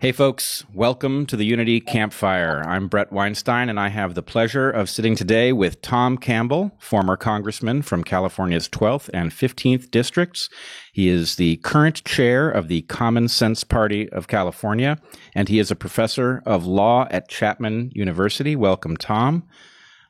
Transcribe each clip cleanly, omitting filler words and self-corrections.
Hey folks, welcome to the Unity Campfire. I'm Brett Weinstein, and I have the pleasure of sitting today with Tom Campbell, former congressman from California's 12th and 15th districts. He is the current chair of the Common Sense Party of California, and he is a professor of law at Chapman University. Welcome, Tom.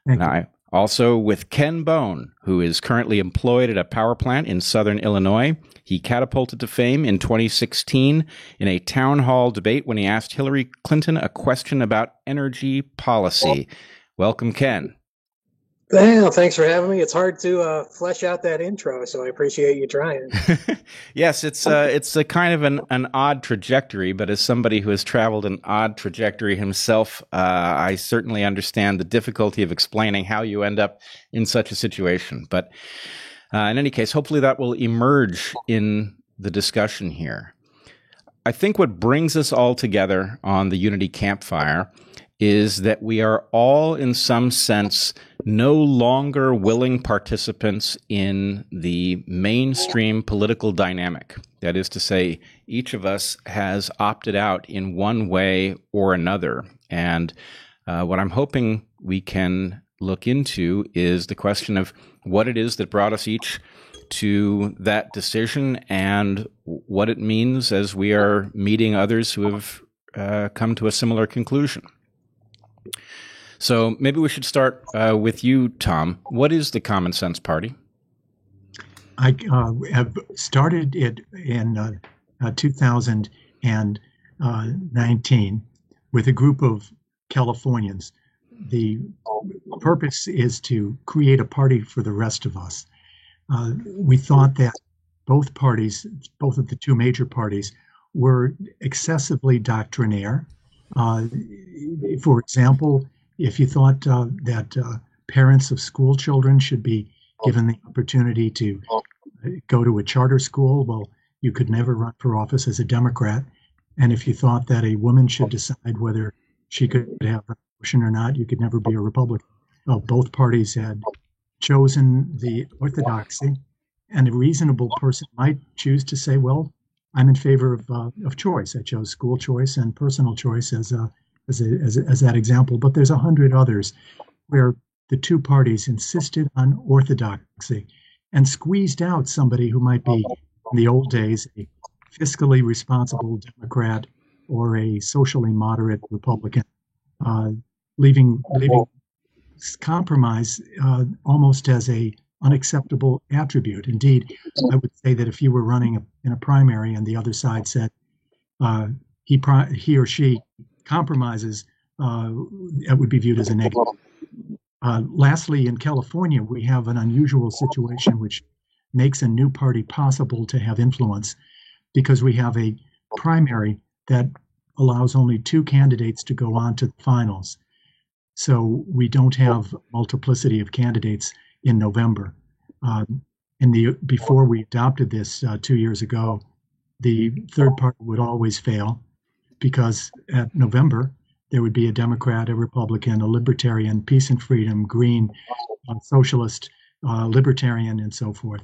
Thank you. I also with Ken Bone, who is currently employed at a power plant in southern Illinois. He catapulted to fame in 2016 in a town hall debate when he asked Hillary Clinton a question about energy policy. Welcome, Ken. Well, thanks for having me. It's hard to flesh out that intro, so I appreciate you trying. Yes, it's a kind of an odd trajectory, but as somebody who has traveled an odd trajectory himself, I certainly understand the difficulty of explaining how you end up in such a situation. But in any case, hopefully that will emerge in the discussion here. I think what brings us all together on the Unity Campfire is that we are all, in some sense, no longer willing participants in the mainstream political dynamic. That is to say, each of us has opted out in one way or another. And what I'm hoping we can look into is the question of what it is that brought us each to that decision and what it means as we are meeting others who have come to a similar conclusion. So maybe we should start with you, Tom. What is the Common Sense Party? I have started it in 2019 with a group of Californians. The purpose is to create a party for the rest of us. We thought that both parties, both of the two major parties, were excessively doctrinaire. For example, if you thought that parents of school children should be given the opportunity to go to a charter school, well, you could never run for office as a Democrat. And if you thought that a woman should decide whether she could have an abortion or not, you could never be a Republican. Both parties had chosen the orthodoxy, and a reasonable person might choose to say, well, I'm in favor of choice. I chose school choice and personal choice as that example, but there's 100 others where the two parties insisted on orthodoxy and squeezed out somebody who might be, in the old days, a fiscally responsible Democrat or a socially moderate Republican, leaving compromise almost as a unacceptable attribute. Indeed, I would say that if you were running in a primary and the other side said he or she compromises, it would be viewed as a negative. Lastly, in California, we have an unusual situation which makes a new party possible to have influence because we have a primary that allows only two candidates to go on to the finals. So we don't have multiplicity of candidates in November. Before we adopted this 2 years ago, the third party would always fail, because at November, there would be a Democrat, a Republican, a Libertarian, Peace and Freedom, Green, Socialist, Libertarian, and so forth.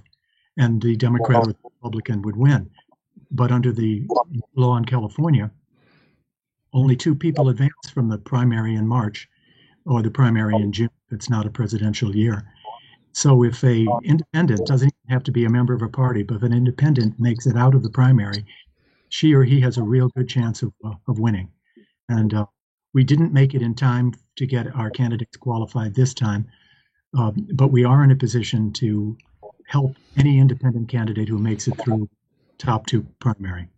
And the Democrat or the Republican would win. But under the law in California, only two people advance from the primary in March or the primary in June. It's not a presidential year. So if a independent doesn't even have to be a member of a party, but if an independent makes it out of the primary, she or he has a real good chance of winning. And we didn't make it in time to get our candidates qualified this time, but we are in a position to help any independent candidate who makes it through top two primary.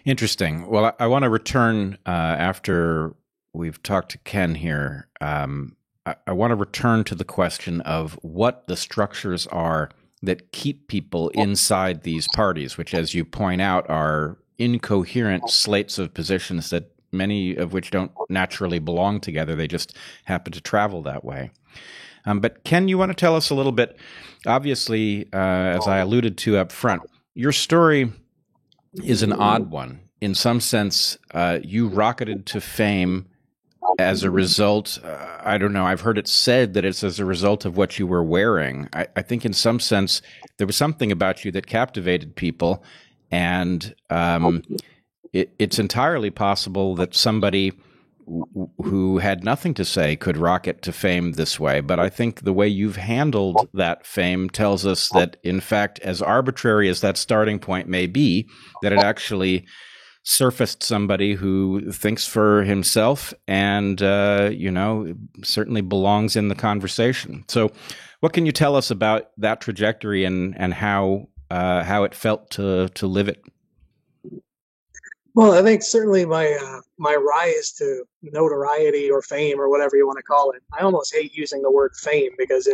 Interesting. Well, I want to return after we've talked to Ken here. I want to return to the question of what the structures are that keep people inside these parties, which, as you point out, are incoherent slates of positions that many of which don't naturally belong together. They just happen to travel that way. But Ken, you want to tell us a little bit? Obviously, as I alluded to up front, your story is an odd one. In some sense, you rocketed to fame as a result. I don't know, I've heard it said that it's as a result of what you were wearing. I think in some sense, there was something about you that captivated people. And it's entirely possible that somebody who had nothing to say could rocket to fame this way. But I think the way you've handled that fame tells us that, in fact, as arbitrary as that starting point may be, that it actually surfaced somebody who thinks for himself and, certainly belongs in the conversation. So what can you tell us about that trajectory and how it felt to live it? Well, I think certainly my rise to notoriety or fame or whatever you want to call it. I almost hate using the word fame because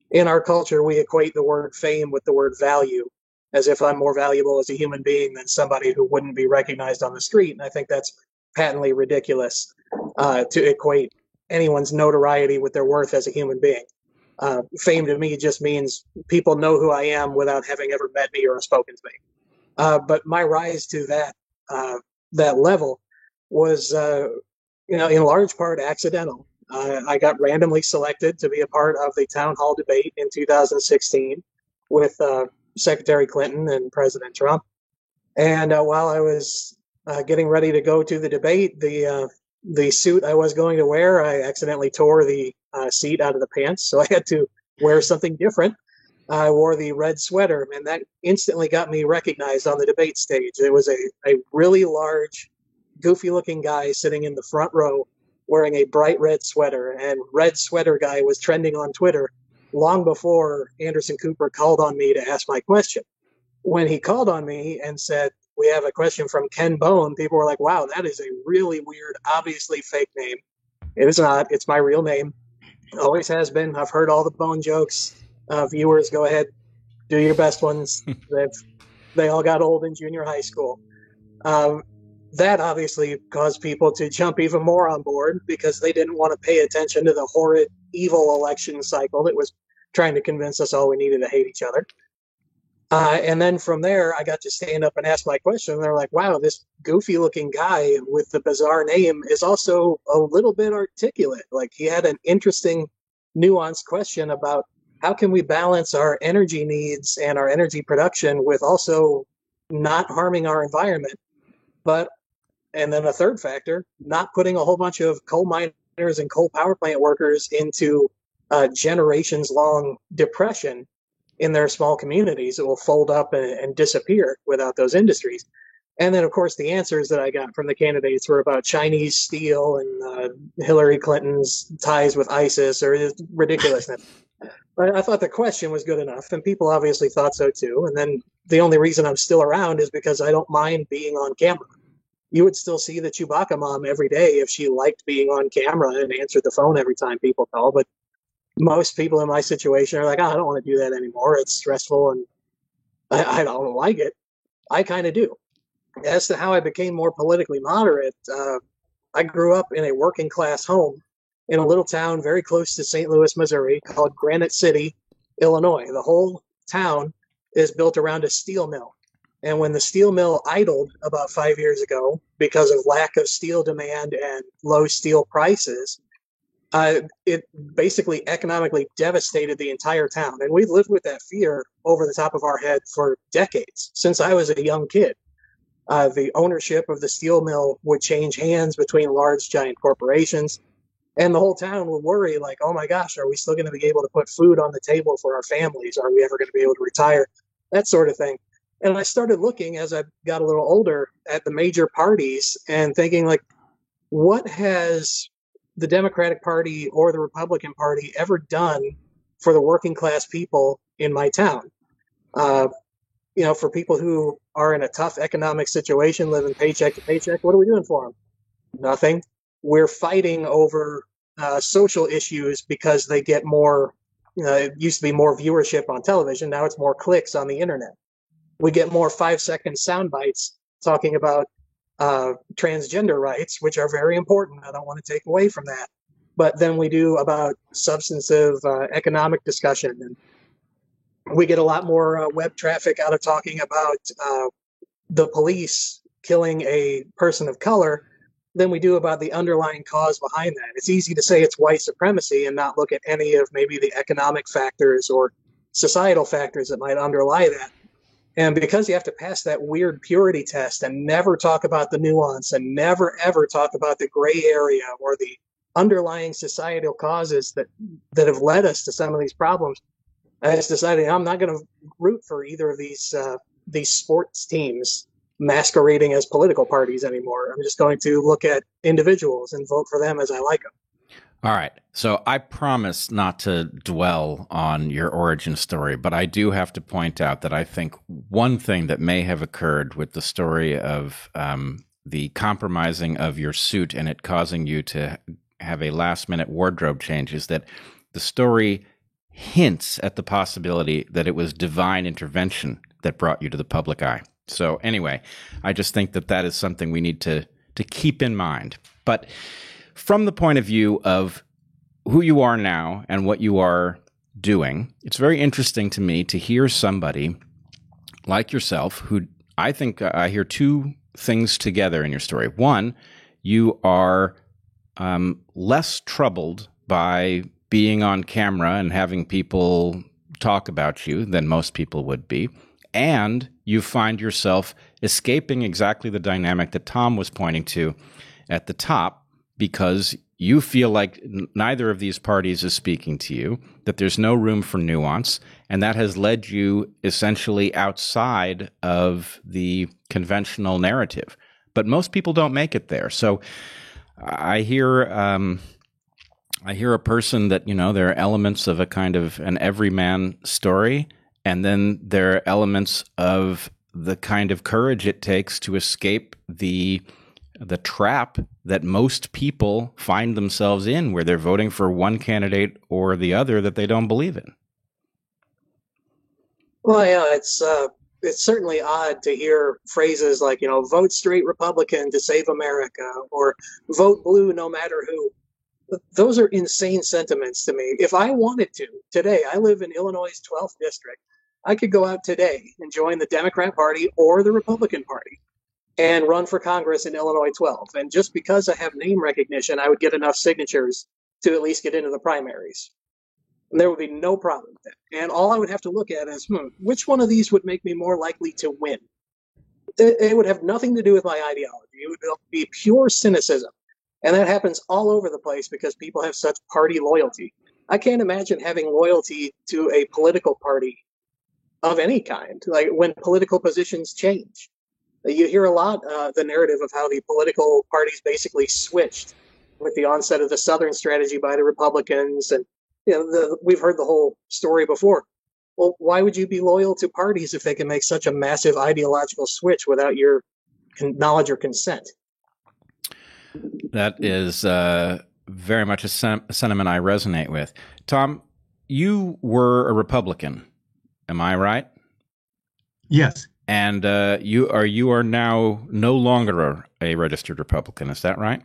in our culture we equate the word fame with the word value, as if I'm more valuable as a human being than somebody who wouldn't be recognized on the street. And I think that's patently ridiculous to equate anyone's notoriety with their worth as a human being. Fame to me just means people know who I am without having ever met me or spoken to me. But my rise to that level was, in large part accidental. I got randomly selected to be a part of the town hall debate in 2016 with Secretary Clinton and President Trump. And while I was getting ready to go to the debate, the suit I was going to wear, I accidentally tore the seat out of the pants, so I had to wear something different. I wore the red sweater, and that instantly got me recognized on the debate stage. It was a really large, goofy-looking guy sitting in the front row wearing a bright red sweater, and red sweater guy was trending on Twitter long before Anderson Cooper called on me to ask my question. When he called on me and said, "We have a question from Ken Bone," people were like, "Wow, that is a really weird, obviously fake name." It is not. It's my real name. Always has been. I've heard all the Bone jokes. Viewers, go ahead, do your best ones. They all got old in junior high school. That obviously caused people to jump even more on board because they didn't want to pay attention to the horrid, evil election cycle that was trying to convince us all we needed to hate each other. And then from there, I got to stand up and ask my question. And they're like, wow, this goofy-looking guy with the bizarre name is also a little bit articulate. Like, he had an interesting, nuanced question about how can we balance our energy needs and our energy production with also not harming our environment. And then a third factor, not putting a whole bunch of coal miners and coal power plant workers into generations-long depression in their small communities. It will fold up and disappear without those industries. And then, of course, the answers that I got from the candidates were about Chinese steel and Hillary Clinton's ties with ISIS or ridiculousness. I thought the question was good enough, and people obviously thought so too. And then the only reason I'm still around is because I don't mind being on camera. You would still see the Chewbacca mom every day if she liked being on camera and answered the phone every time people call. But most people in my situation are like, oh, I don't want to do that anymore. It's stressful and I don't like it. I kind of do. As to how I became more politically moderate, I grew up in a working class home in a little town very close to St. Louis, Missouri, called Granite City, Illinois. The whole town is built around a steel mill. And when the steel mill idled about 5 years ago because of lack of steel demand and low steel prices, it basically economically devastated the entire town. And we've lived with that fear over the top of our head for decades, since I was a young kid. The ownership of the steel mill would change hands between large, giant corporations. And the whole town would worry, like, oh my gosh, are we still going to be able to put food on the table for our families? Are we ever going to be able to retire? That sort of thing. And I started looking as I got a little older at the major parties and thinking, like, what has the Democratic Party or the Republican Party ever done for the working class people in my town? For people who are in a tough economic situation, living paycheck to paycheck, what are we doing for them? Nothing. We're fighting over social issues because they get more, it used to be more viewership on television. Now it's more clicks on the internet. We get more 5-second sound bites talking about transgender rights, which are very important. I don't want to take away from that. But then we do about substantive economic discussion. And we get a lot more web traffic out of talking about the police killing a person of color than we do about the underlying cause behind that. It's easy to say it's white supremacy and not look at any of maybe the economic factors or societal factors that might underlie that. And because you have to pass that weird purity test and never talk about the nuance and never ever talk about the gray area or the underlying societal causes that have led us to some of these problems, I just decided I'm not going to root for either of these sports teams masquerading as political parties anymore. I'm just going to look at individuals and vote for them as I like them. All right. So I promise not to dwell on your origin story, but I do have to point out that I think one thing that may have occurred with the story of the compromising of your suit and it causing you to have a last-minute wardrobe change is that the story hints at the possibility that it was divine intervention that brought you to the public eye. So anyway, I just think that that is something we need to keep in mind. But from the point of view of who you are now and what you are doing, it's very interesting to me to hear somebody like yourself who I think I hear two things together in your story. One, you are less troubled by being on camera and having people talk about you than most people would be. And you find yourself escaping exactly the dynamic that Tom was pointing to at the top, because you feel like neither of these parties is speaking to you, that there's no room for nuance, and that has led you essentially outside of the conventional narrative. But most people don't make it there. So I hear a person that, there are elements of a kind of an everyman story, and then there are elements of the kind of courage it takes to escape the trap that most people find themselves in, where they're voting for one candidate or the other that they don't believe in. Well, yeah, it's certainly odd to hear phrases like, vote straight Republican to save America, or vote blue no matter who. Those are insane sentiments to me. If I wanted to, today, I live in Illinois' 12th district, I could go out today and join the Democrat Party or the Republican Party and run for Congress in Illinois 12. And just because I have name recognition, I would get enough signatures to at least get into the primaries. And there would be no problem with that. And all I would have to look at is, which one of these would make me more likely to win? It would have nothing to do with my ideology. It would be pure cynicism. And that happens all over the place because people have such party loyalty. I can't imagine having loyalty to a political party of any kind, like when political positions change. You hear a lot the narrative of how the political parties basically switched with the onset of the Southern strategy by the Republicans. And we've heard the whole story before. Well, why would you be loyal to parties if they can make such a massive ideological switch without your knowledge or consent? That is very much a sentiment I resonate with. Tom, you were a Republican. Am I right? Yes. And you are now no longer a registered Republican. Is that right?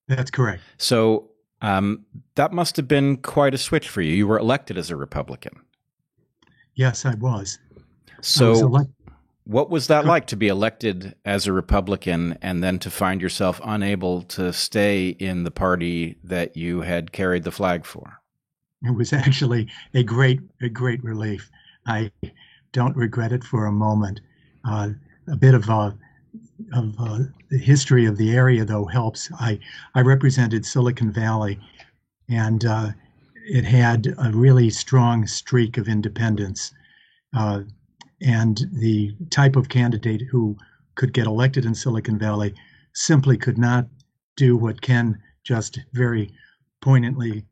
That's correct. So that must have been quite a switch for you. You were elected as a Republican. Yes, I was. So what was that like to be elected as a Republican and then to find yourself unable to stay in the party that you had carried the flag for? It was actually a great relief. I don't regret it for a moment. A bit of the history of the area, though, helps. I represented Silicon Valley, and it had a really strong streak of independence. And the type of candidate who could get elected in Silicon Valley simply could not do what Ken just very poignantly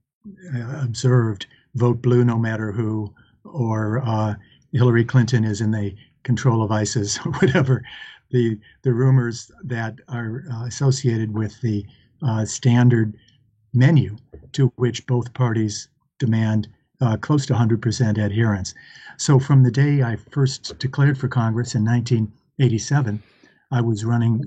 observed: vote blue no matter who, or Hillary Clinton is in the control of ISIS, or whatever the rumors that are associated with the standard menu to which both parties demand close to 100% adherence. So from the day I first declared for Congress in 1987, I was running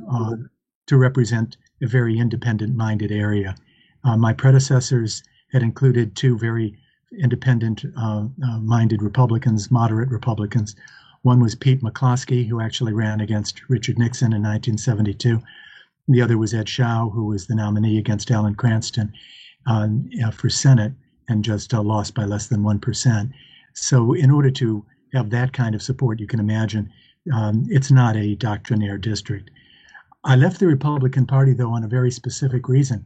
to represent a very independent-minded area. My predecessors had included two very independent-minded Republicans, moderate Republicans. One was Pete McCloskey, who actually ran against Richard Nixon in 1972. The other was Ed Schau, who was the nominee against Alan Cranston for Senate and just lost by less than 1%. So in order to have that kind of support, you can imagine it's not a doctrinaire district. I left the Republican Party, though, on a very specific reason.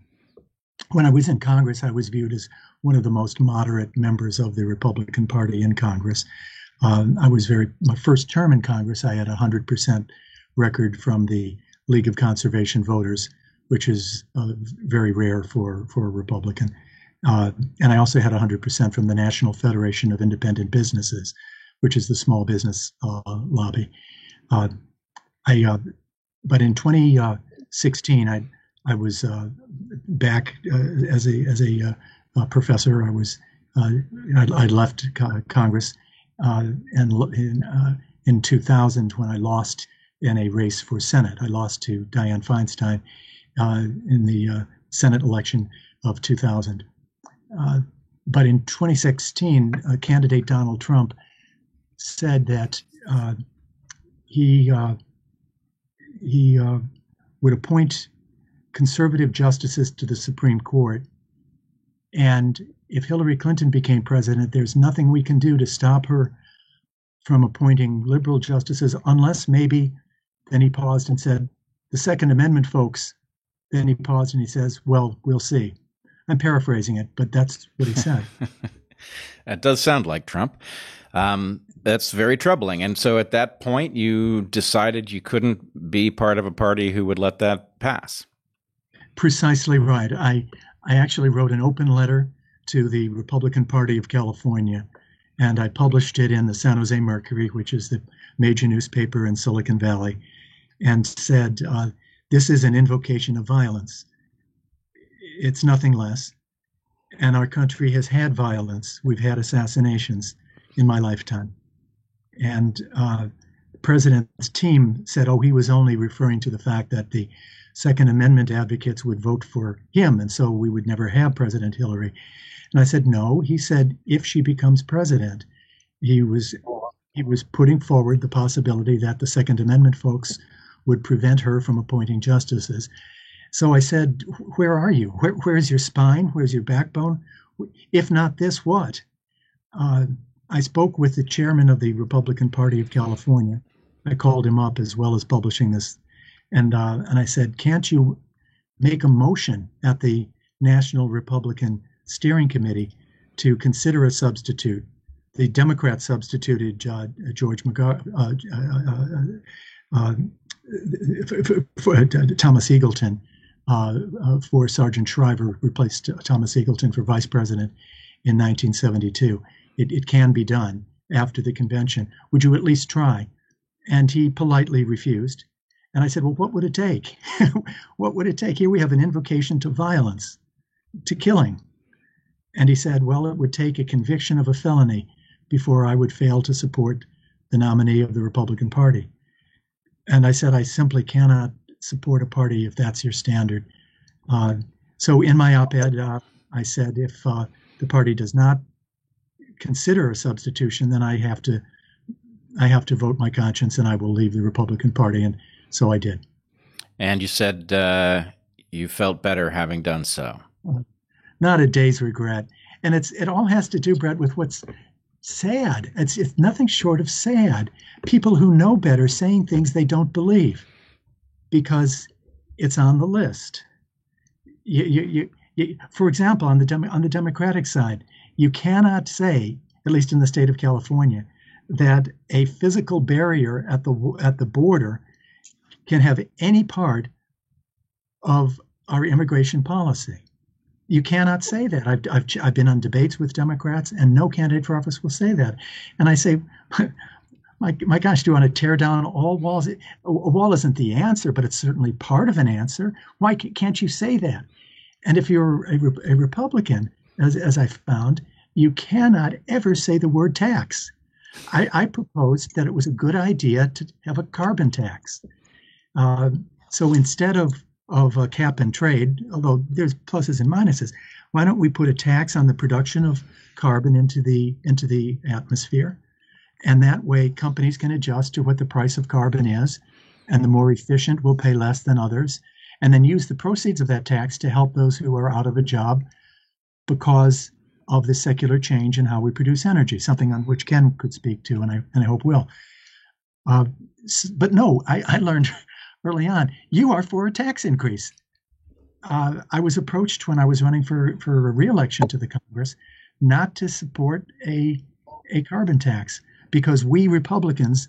When I was in Congress, I was viewed as one of the most moderate members of the Republican Party in Congress. My first term in Congress, I had a 100% record from the League of Conservation Voters, which is very rare for a Republican. And I also had 100% from the National Federation of Independent Businesses, which is the small business lobby. But in 2016, I was back as a professor. I left Congress, and in 2000, when I lost in a race for Senate, I lost to Dianne Feinstein in the Senate election of 2000. But in 2016, candidate Donald Trump said that he would appoint conservative justices to the Supreme Court. And if Hillary Clinton became president, there's nothing we can do to stop her from appointing liberal justices, unless maybe, then he paused and said, the Second Amendment folks. Then he paused and he says, well, we'll see. I'm paraphrasing it, but that's what he said. That does sound like Trump. That's very troubling. And so at that point, you decided you couldn't be part of a party who would let that pass. Precisely right. I actually wrote an open letter to the Republican Party of California, and I published it in the San Jose Mercury, which is the major newspaper in Silicon Valley, and said, this is an invocation of violence. It's nothing less. And our country has had violence. We've had assassinations in my lifetime. And the president's team said, he was only referring to the fact that the Second Amendment advocates would vote for him, and so we would never have President Hillary. And I said, no. He said, if she becomes president, he was putting forward the possibility that the Second Amendment folks would prevent her from appointing justices. So I said, where are you? Where's your spine? Where's your backbone? If not this, what? I spoke with the chairman of the Republican Party of California. I called him up as well as publishing this. And I said, can't you make a motion at the National Republican Steering Committee to consider a substitute? The Democrats substituted George for Thomas Eagleton for Sergeant Shriver, replaced Thomas Eagleton for vice president in 1972. It can be done after the convention. Would you at least try? And he politely refused. And I said, well, what would it take? What would it take? Here we have an invocation to violence, to killing. And he said, well, it would take a conviction of a felony before I would fail to support the nominee of the Republican Party. And I said, I simply cannot support a party if that's your standard. So in my op-ed, I said, if the party does not consider a substitution, then I have to vote my conscience and I will leave the Republican Party. And so I did. And you said you felt better having done so. Not a day's regret. And it all has to do, Brett, with what's sad. It's nothing short of sad. People who know better saying things they don't believe because it's on the list. You, for example, on the Democratic side, you cannot say, at least in the state of California, that a physical barrier at the border can have any part of our immigration policy. You cannot say that. I've been on debates with Democrats, and no candidate for office will say that. And I say, my gosh, do you want to tear down all walls? A wall isn't the answer, but it's certainly part of an answer. Why can't you say that? And if you're a Republican, as I found, you cannot ever say the word tax. I proposed that it was a good idea to have a carbon tax. So instead of a cap and trade, although there's pluses and minuses, why don't we put a tax on the production of carbon into the atmosphere? And that way companies can adjust to what the price of carbon is, and the more efficient will pay less than others, and then use the proceeds of that tax to help those who are out of a job because of the secular change in how we produce energy, something on which Ken could speak to, and I hope will. But no, I learned early on, you are for a tax increase. I was approached when I was running for a re-election to the Congress not to support a carbon tax because we Republicans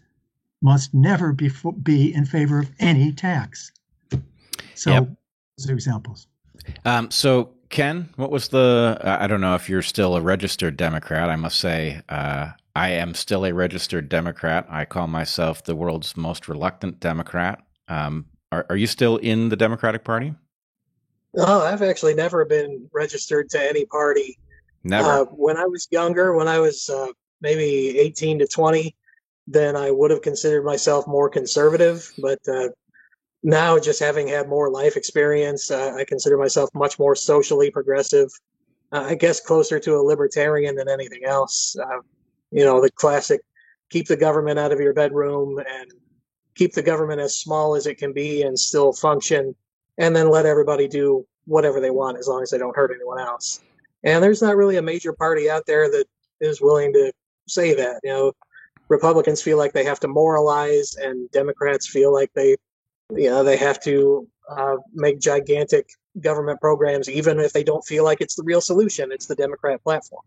must never be in favor of any tax. So yep. Those are examples. So Ken, what was the, I don't know if you're still a registered Democrat. I must say, I am still a registered Democrat. I call myself the world's most reluctant Democrat. Are you still in the Democratic Party? No, I've actually never been registered to any party. Never. When I was younger, when I was maybe 18 to 20, then I would have considered myself more conservative. But now, just having had more life experience, I consider myself much more socially progressive. I guess closer to a libertarian than anything else. The classic, keep the government out of your bedroom and keep the government as small as it can be and still function, and then let everybody do whatever they want as long as they don't hurt anyone else. And there's not really a major party out there that is willing to say that. Republicans feel like they have to moralize, and Democrats feel like they have to make gigantic government programs, even if they don't feel like it's the real solution. It's the Democrat platform.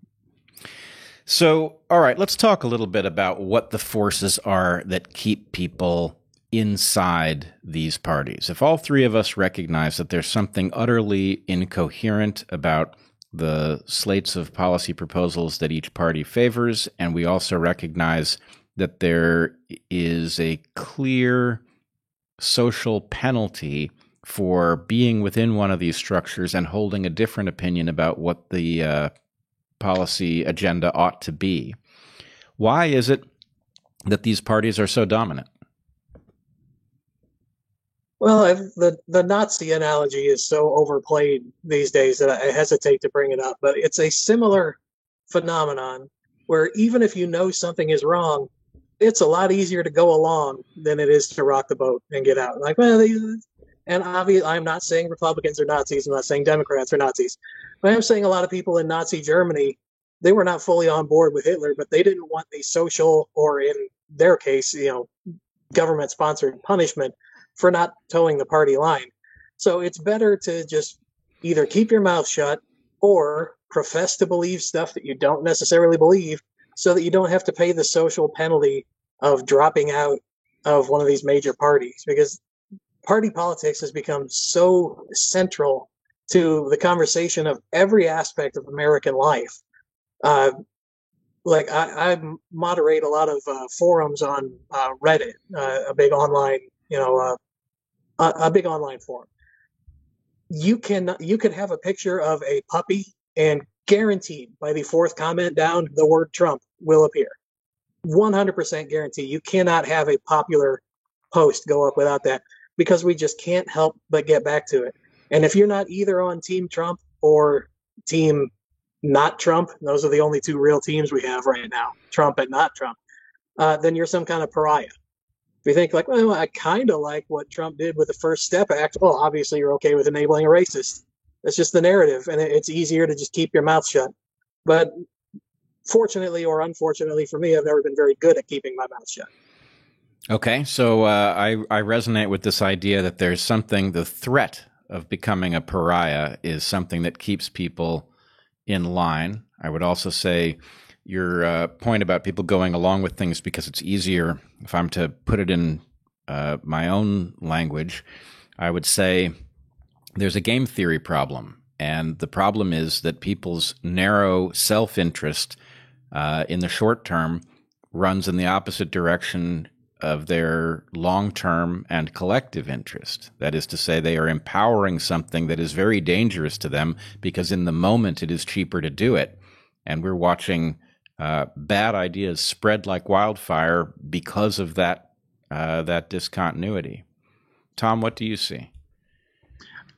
So, all right, let's talk a little bit about what the forces are that keep people inside these parties. If all three of us recognize that there's something utterly incoherent about the slates of policy proposals that each party favors, and we also recognize that there is a clear social penalty for being within one of these structures and holding a different opinion about what the policy agenda ought to be, why is it that these parties are so dominant? Well, the Nazi analogy is so overplayed these days that I hesitate to bring it up, but it's a similar phenomenon where even if you know something is wrong, it's a lot easier to go along than it is to rock the boat and get out. And obviously, I'm not saying Republicans are Nazis. I'm not saying Democrats are Nazis. But I'm saying a lot of people in Nazi Germany, they were not fully on board with Hitler, but they didn't want the social, or in their case, government-sponsored punishment for not towing the party line. So it's better to just either keep your mouth shut or profess to believe stuff that you don't necessarily believe, so that you don't have to pay the social penalty of dropping out of one of these major parties. Because party politics has become so central to the conversation of every aspect of American life. I moderate a lot of forums on Reddit, a big online forum. You could have a picture of a puppy, and guaranteed by the fourth comment down, the word Trump will appear. 100% guarantee. You cannot have a popular post go up without that, because we just can't help but get back to it. And if you're not either on Team Trump or Team not Trump, those are the only two real teams we have right now, Trump and not Trump, then you're some kind of pariah. If you think well, I kind of like what Trump did with the First Step Act, well, obviously you're okay with enabling a racist. That's just the narrative, and it's easier to just keep your mouth shut. But fortunately or unfortunately for me, I've never been very good at keeping my mouth shut. Okay, so I resonate with this idea that there's something, the threat of becoming a pariah is something that keeps people in line. I would also say your point about people going along with things because it's easier, if I'm to put it in my own language, I would say there's a game theory problem. And the problem is that people's narrow self-interest in the short term runs in the opposite direction of their long-term and collective interest. That is to say, they are empowering something that is very dangerous to them because in the moment it is cheaper to do it. And we're watching bad ideas spread like wildfire because of that discontinuity. Tom, what do you see?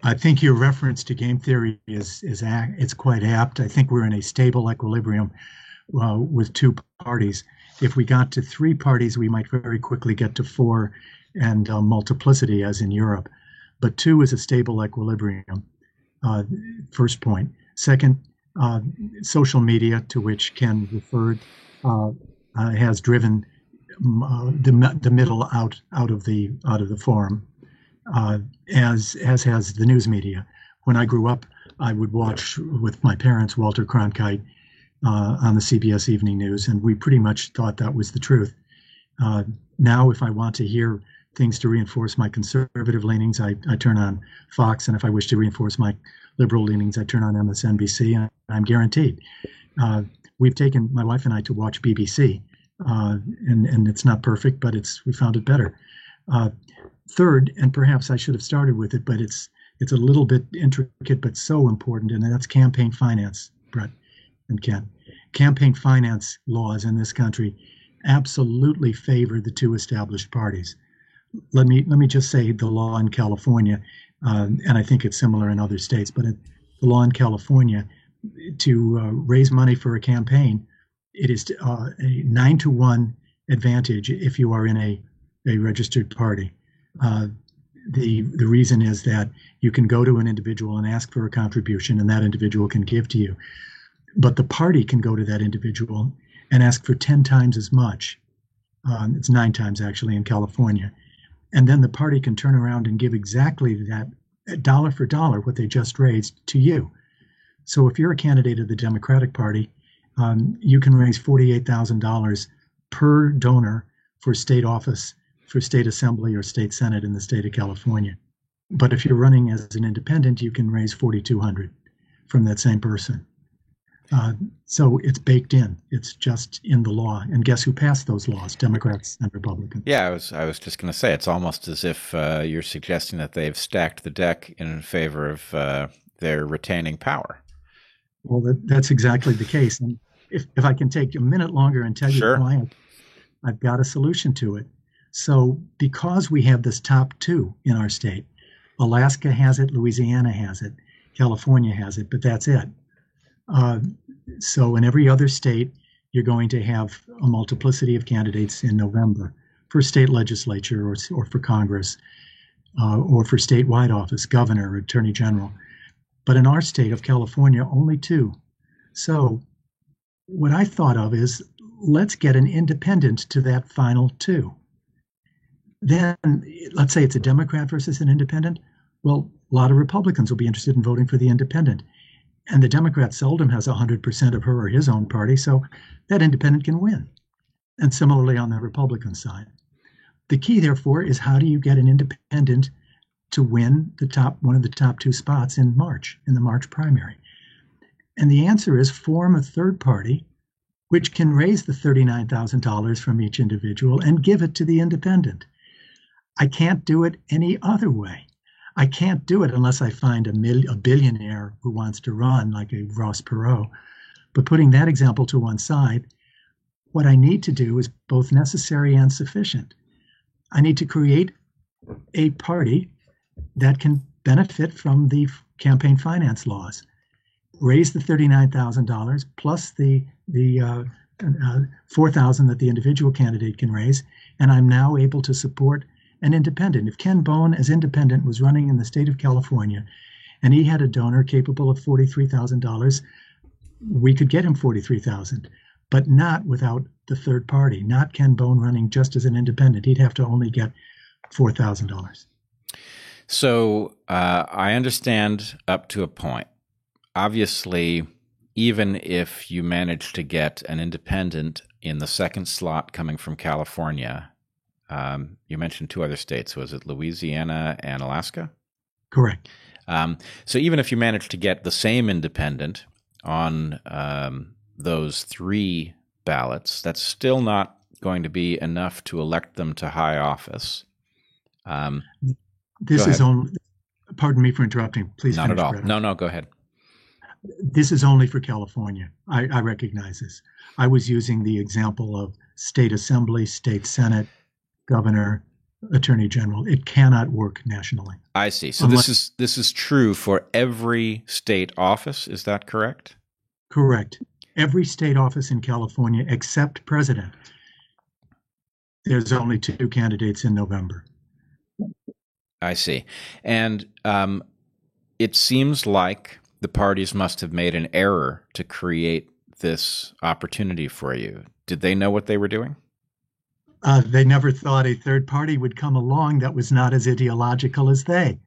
I think your reference to game theory is it's quite apt. I think we're in a stable equilibrium with two parties. If we got to three parties, we might very quickly get to four and multiplicity, as in Europe. But two is a stable equilibrium. First point. Second, Uh, Social media, to which Ken referred, has driven the middle out of the forum, as has the news media. When I grew up, I would watch with my parents Walter Cronkite on the CBS Evening News, and we pretty much thought that was the truth. Now, if I want to hear things to reinforce my conservative leanings, I turn on Fox, and if I wish to reinforce my liberal leanings, I turn on MSNBC, and I'm guaranteed. We've taken, my wife and I, to watch BBC, and it's not perfect, but we found it better. Third, and perhaps I should have started with it, but it's a little bit intricate, but so important, and that's campaign finance, Brett and Ken. Campaign finance laws in this country absolutely favor the two established parties. Let me just say the law in California, and I think it's similar in other states, but the law in California, to raise money for a campaign, it is a 9-to-1 advantage if you are in a registered party. The reason is that you can go to an individual and ask for a contribution, and that individual can give to you. But the party can go to that individual and ask for 10 times as much. It's 9 times actually in California. And then the party can turn around and give exactly that, dollar for dollar, what they just raised to you. So if you're a candidate of the Democratic Party, you can raise $48,000 per donor for state office, for state assembly or state senate in the state of California. But if you're running as an independent, you can raise $4,200 from that same person. So it's baked in. It's just in the law. And guess who passed those laws? Democrats and Republicans. Yeah, I was just going to say, it's almost as if you're suggesting that they've stacked the deck in favor of their retaining power. Well, that's exactly the case. And if I can take a minute longer and tell you why, I've got a solution to it. So because we have this top two in our state, Alaska has it, Louisiana has it, California has it, but that's it. So in every other state, you're going to have a multiplicity of candidates in November for state legislature or for Congress or for statewide office, governor or attorney general. But in our state of California, only 2. So what I thought of is, let's get an independent to that final 2. Then let's say it's a Democrat versus an independent. Well, a lot of Republicans will be interested in voting for the independent. And the Democrat seldom has 100% of her or his own party, so that independent can win. And similarly on the Republican side. The key, therefore, is how do you get an independent to win one of the top 2 spots in the March primary? And the answer is form a third party which can raise the $39,000 from each individual and give it to the independent. I can't do it any other way. I can't do it unless I find a billionaire who wants to run, like a Ross Perot. But putting that example to one side, what I need to do is both necessary and sufficient. I need to create a party that can benefit from the campaign finance laws, raise the $39,000 plus the $4,000 that the individual candidate can raise, and I'm now able to support an independent. If Ken Bone, as independent, was running in the state of California, and he had a donor capable of $43,000, we could get him $43,000, but not without the third party. Not Ken Bone running just as an independent. He'd have to only get $4,000. So I understand up to a point. Obviously, even if you manage to get an independent in the second slot coming from California, you mentioned 2 other states. Was it Louisiana and Alaska? Correct. So even if you manage to get the same independent on those 3 ballots, that's still not going to be enough to elect them to high office. This is only, pardon me for interrupting. Please not finish, at all. Brett. No, go ahead. This is only for California. I recognize this. I was using the example of state assembly, state senate, governor, attorney general. It cannot work nationally. I see. So this is true for every state office. Is that correct? Correct. Every state office in California except president. There's only 2 candidates in November. I see. And it seems like the parties must have made an error to create this opportunity for you. Did they know what they were doing? They never thought a third party would come along that was not as ideological as they.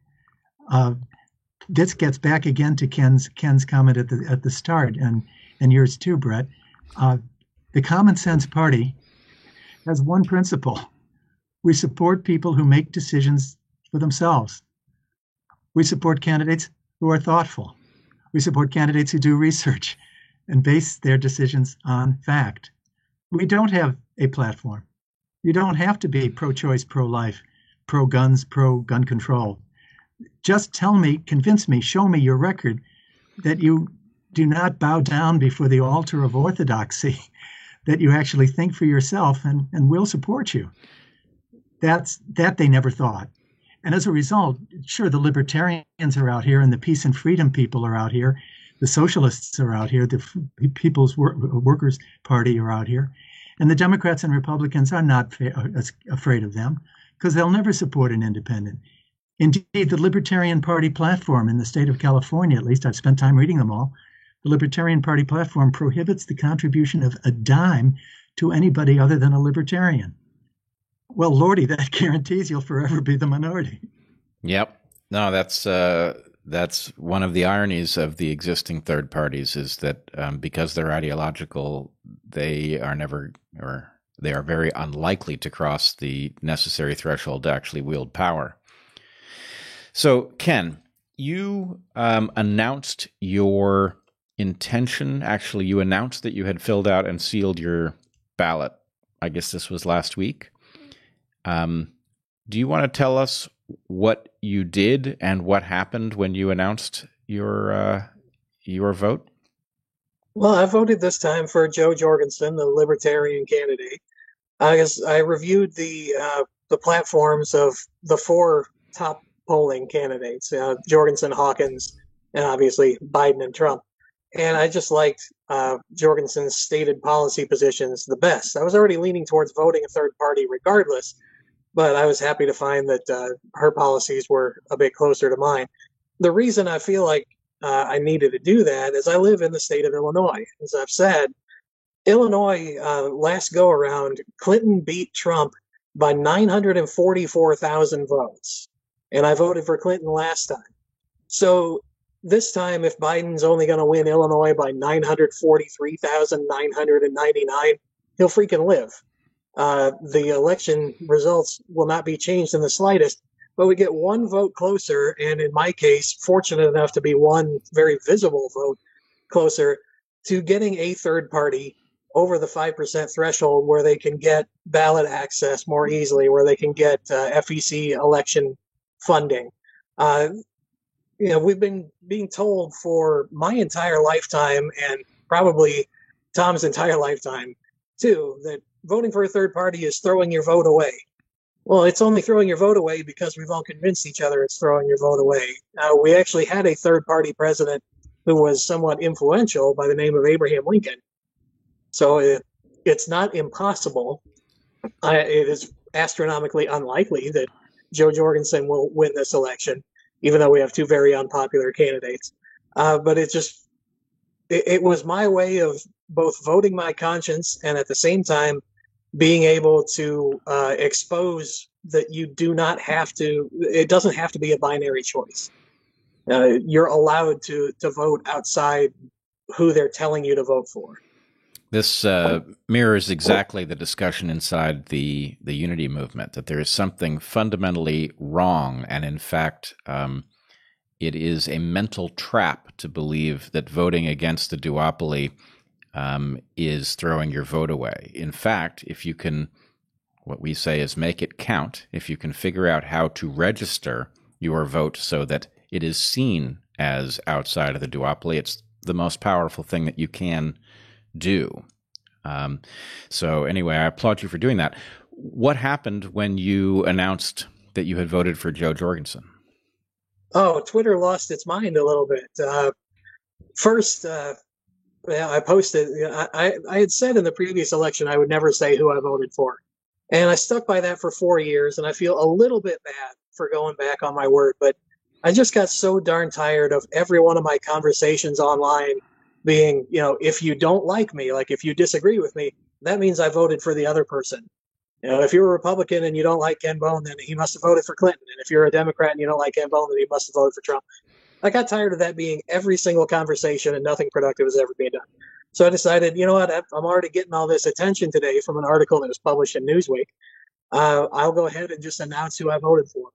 This gets back again to Ken's comment at the start, and yours too, Brett. The Common Sense Party has one principle: we support people who make decisions for themselves. We support candidates who are thoughtful. We support candidates who do research and base their decisions on fact. We don't have a platform. You don't have to be pro-choice, pro-life, pro-guns, pro-gun control. Just tell me, convince me, show me your record that you do not bow down before the altar of orthodoxy, that you actually think for yourself, and we'll support you. That they never thought. And as a result, sure, the libertarians are out here and the peace and freedom people are out here. The socialists are out here. The People's Workers' Party are out here. And the Democrats and Republicans are not afraid of them because they'll never support an independent. Indeed, the Libertarian Party platform in the state of California, at least I've spent time reading them all, the Libertarian Party platform prohibits the contribution of a dime to anybody other than a libertarian. Well, Lordy, that guarantees you'll forever be the minority. Yep. No, that's one of the ironies of the existing third parties is that because they're ideological, they are very unlikely to cross the necessary threshold to actually wield power. So, Ken, you announced your intention. Actually, you announced that you had filled out and sealed your ballot. I guess this was last week. Do you want to tell us what you did and what happened when you announced your vote? Well, I voted this time for Joe Jorgensen, the Libertarian candidate. I reviewed the platforms of the four top polling candidates, Jorgensen, Hawkins, and obviously Biden and Trump. And I just liked Jorgensen's stated policy positions the best. I was already leaning towards voting a third party regardless, but I was happy to find that her policies were a bit closer to mine. The reason I feel like I needed to do that is I live in the state of Illinois. As I've said, Illinois, last go around, Clinton beat Trump by 944,000 votes. And I voted for Clinton last time. So this time, if Biden's only going to win Illinois by 943,999, he'll freaking live. The election results will not be changed in the slightest, but we get one vote closer, and in my case, fortunate enough to be one very visible vote closer to getting a third party over the 5% threshold where they can get ballot access more easily, where they can get FEC election funding. We've been being told for my entire lifetime and probably Tom's entire lifetime too, that voting for a third party is throwing your vote away. Well, it's only throwing your vote away because we've all convinced each other it's throwing your vote away. We actually had a third party president who was somewhat influential by the name of Abraham Lincoln. So it's not impossible. It is astronomically unlikely that Joe Jorgensen will win this election, even though we have two very unpopular candidates. But it was my way of both voting my conscience and at the same time being able to expose that you do not have to, it doesn't have to be a binary choice. You're allowed to vote outside who they're telling you to vote for. This mirrors exactly the discussion inside the unity movement, that there is something fundamentally wrong, and in fact, it is a mental trap to believe that voting against the duopoly is throwing your vote away. In fact, if you can, what we say is make it count, if you can figure out how to register your vote so that it is seen as outside of the duopoly, it's the most powerful thing that you can do. So anyway, I applaud you for doing that. What happened when you announced that you had voted for Joe Jorgensen? Oh, Twitter lost its mind a little bit. First, I posted, I had said in the previous election I would never say who I voted for. And I stuck by that for 4 years, and I feel a little bit bad for going back on my word. But I just got so darn tired of every one of my conversations online being, if you don't like me, like if you disagree with me, that means I voted for the other person. If you're a Republican and you don't like Ken Bone, then he must have voted for Clinton. And if you're a Democrat and you don't like Ken Bone, then he must have voted for Trump. I got tired of that being every single conversation and nothing productive is ever being done. So I decided, you know what, I'm already getting all this attention today from an article that was published in Newsweek. I'll go ahead and just announce who I voted for.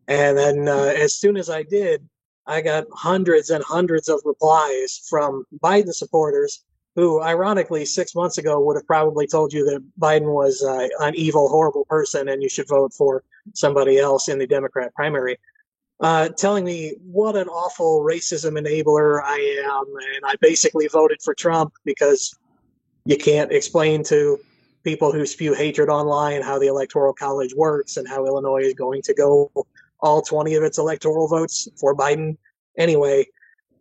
And then as soon as I did, I got hundreds and hundreds of replies from Biden supporters who, ironically, 6 months ago would have probably told you that Biden was an evil, horrible person and you should vote for somebody else in the Democrat primary, telling me what an awful racism enabler I am. And I basically voted for Trump because you can't explain to people who spew hatred online how the Electoral College works and how Illinois is going to go all 20 of its electoral votes for Biden anyway.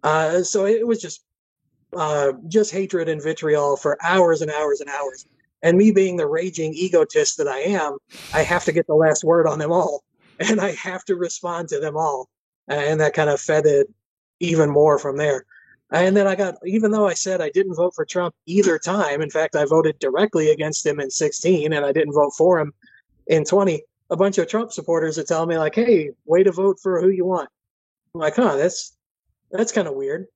So it was just hatred and vitriol for hours and hours and hours. And me being the raging egotist that I am, I have to get the last word on them all. And I have to respond to them all. And that kind of fed it even more from there. And then even though I said I didn't vote for Trump either time, in fact, I voted directly against him in 2016 and I didn't vote for him in 2020, a bunch of Trump supporters are telling me like, hey, way to vote for who you want. I'm like, that's kind of weird.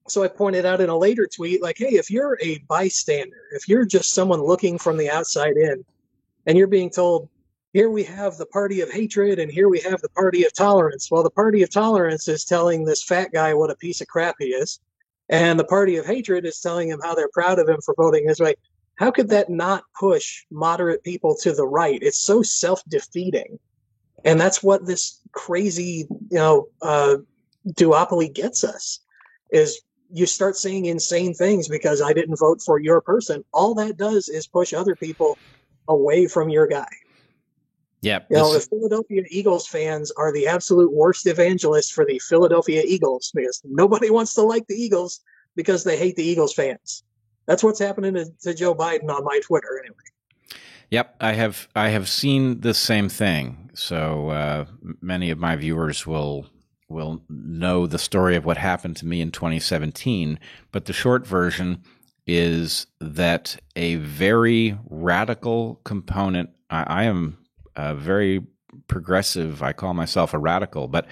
So I pointed out in a later tweet, like, hey, if you're a bystander, if you're just someone looking from the outside in, and you're being told, here we have the party of hatred and here we have the party of tolerance. Well, the party of tolerance is telling this fat guy what a piece of crap he is. And the party of hatred is telling him how they're proud of him for voting his way. How could that not push moderate people to the right? It's so self-defeating. And that's what this crazy, duopoly gets us, is you start saying insane things because I didn't vote for your person. All that does is push other people away from your guy. Yeah. The Philadelphia Eagles fans are the absolute worst evangelists for the Philadelphia Eagles because nobody wants to like the Eagles because they hate the Eagles fans. That's what's happening to Joe Biden on my Twitter anyway. Yep, I have seen the same thing. So many of my viewers will know the story of what happened to me in 2017. But the short version is that a very radical component. I am very progressive. I call myself a radical, but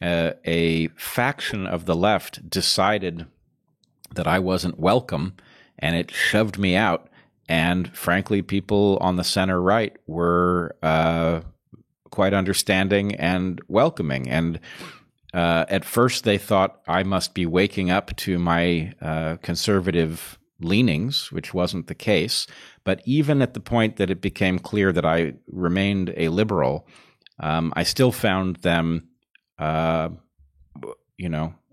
a faction of the left decided that I wasn't welcome, and it shoved me out. And frankly, people on the center right were quite understanding and welcoming. And at first, they thought I must be waking up to my conservative leanings, which wasn't the case. But even at the point that it became clear that I remained a liberal, I still found them,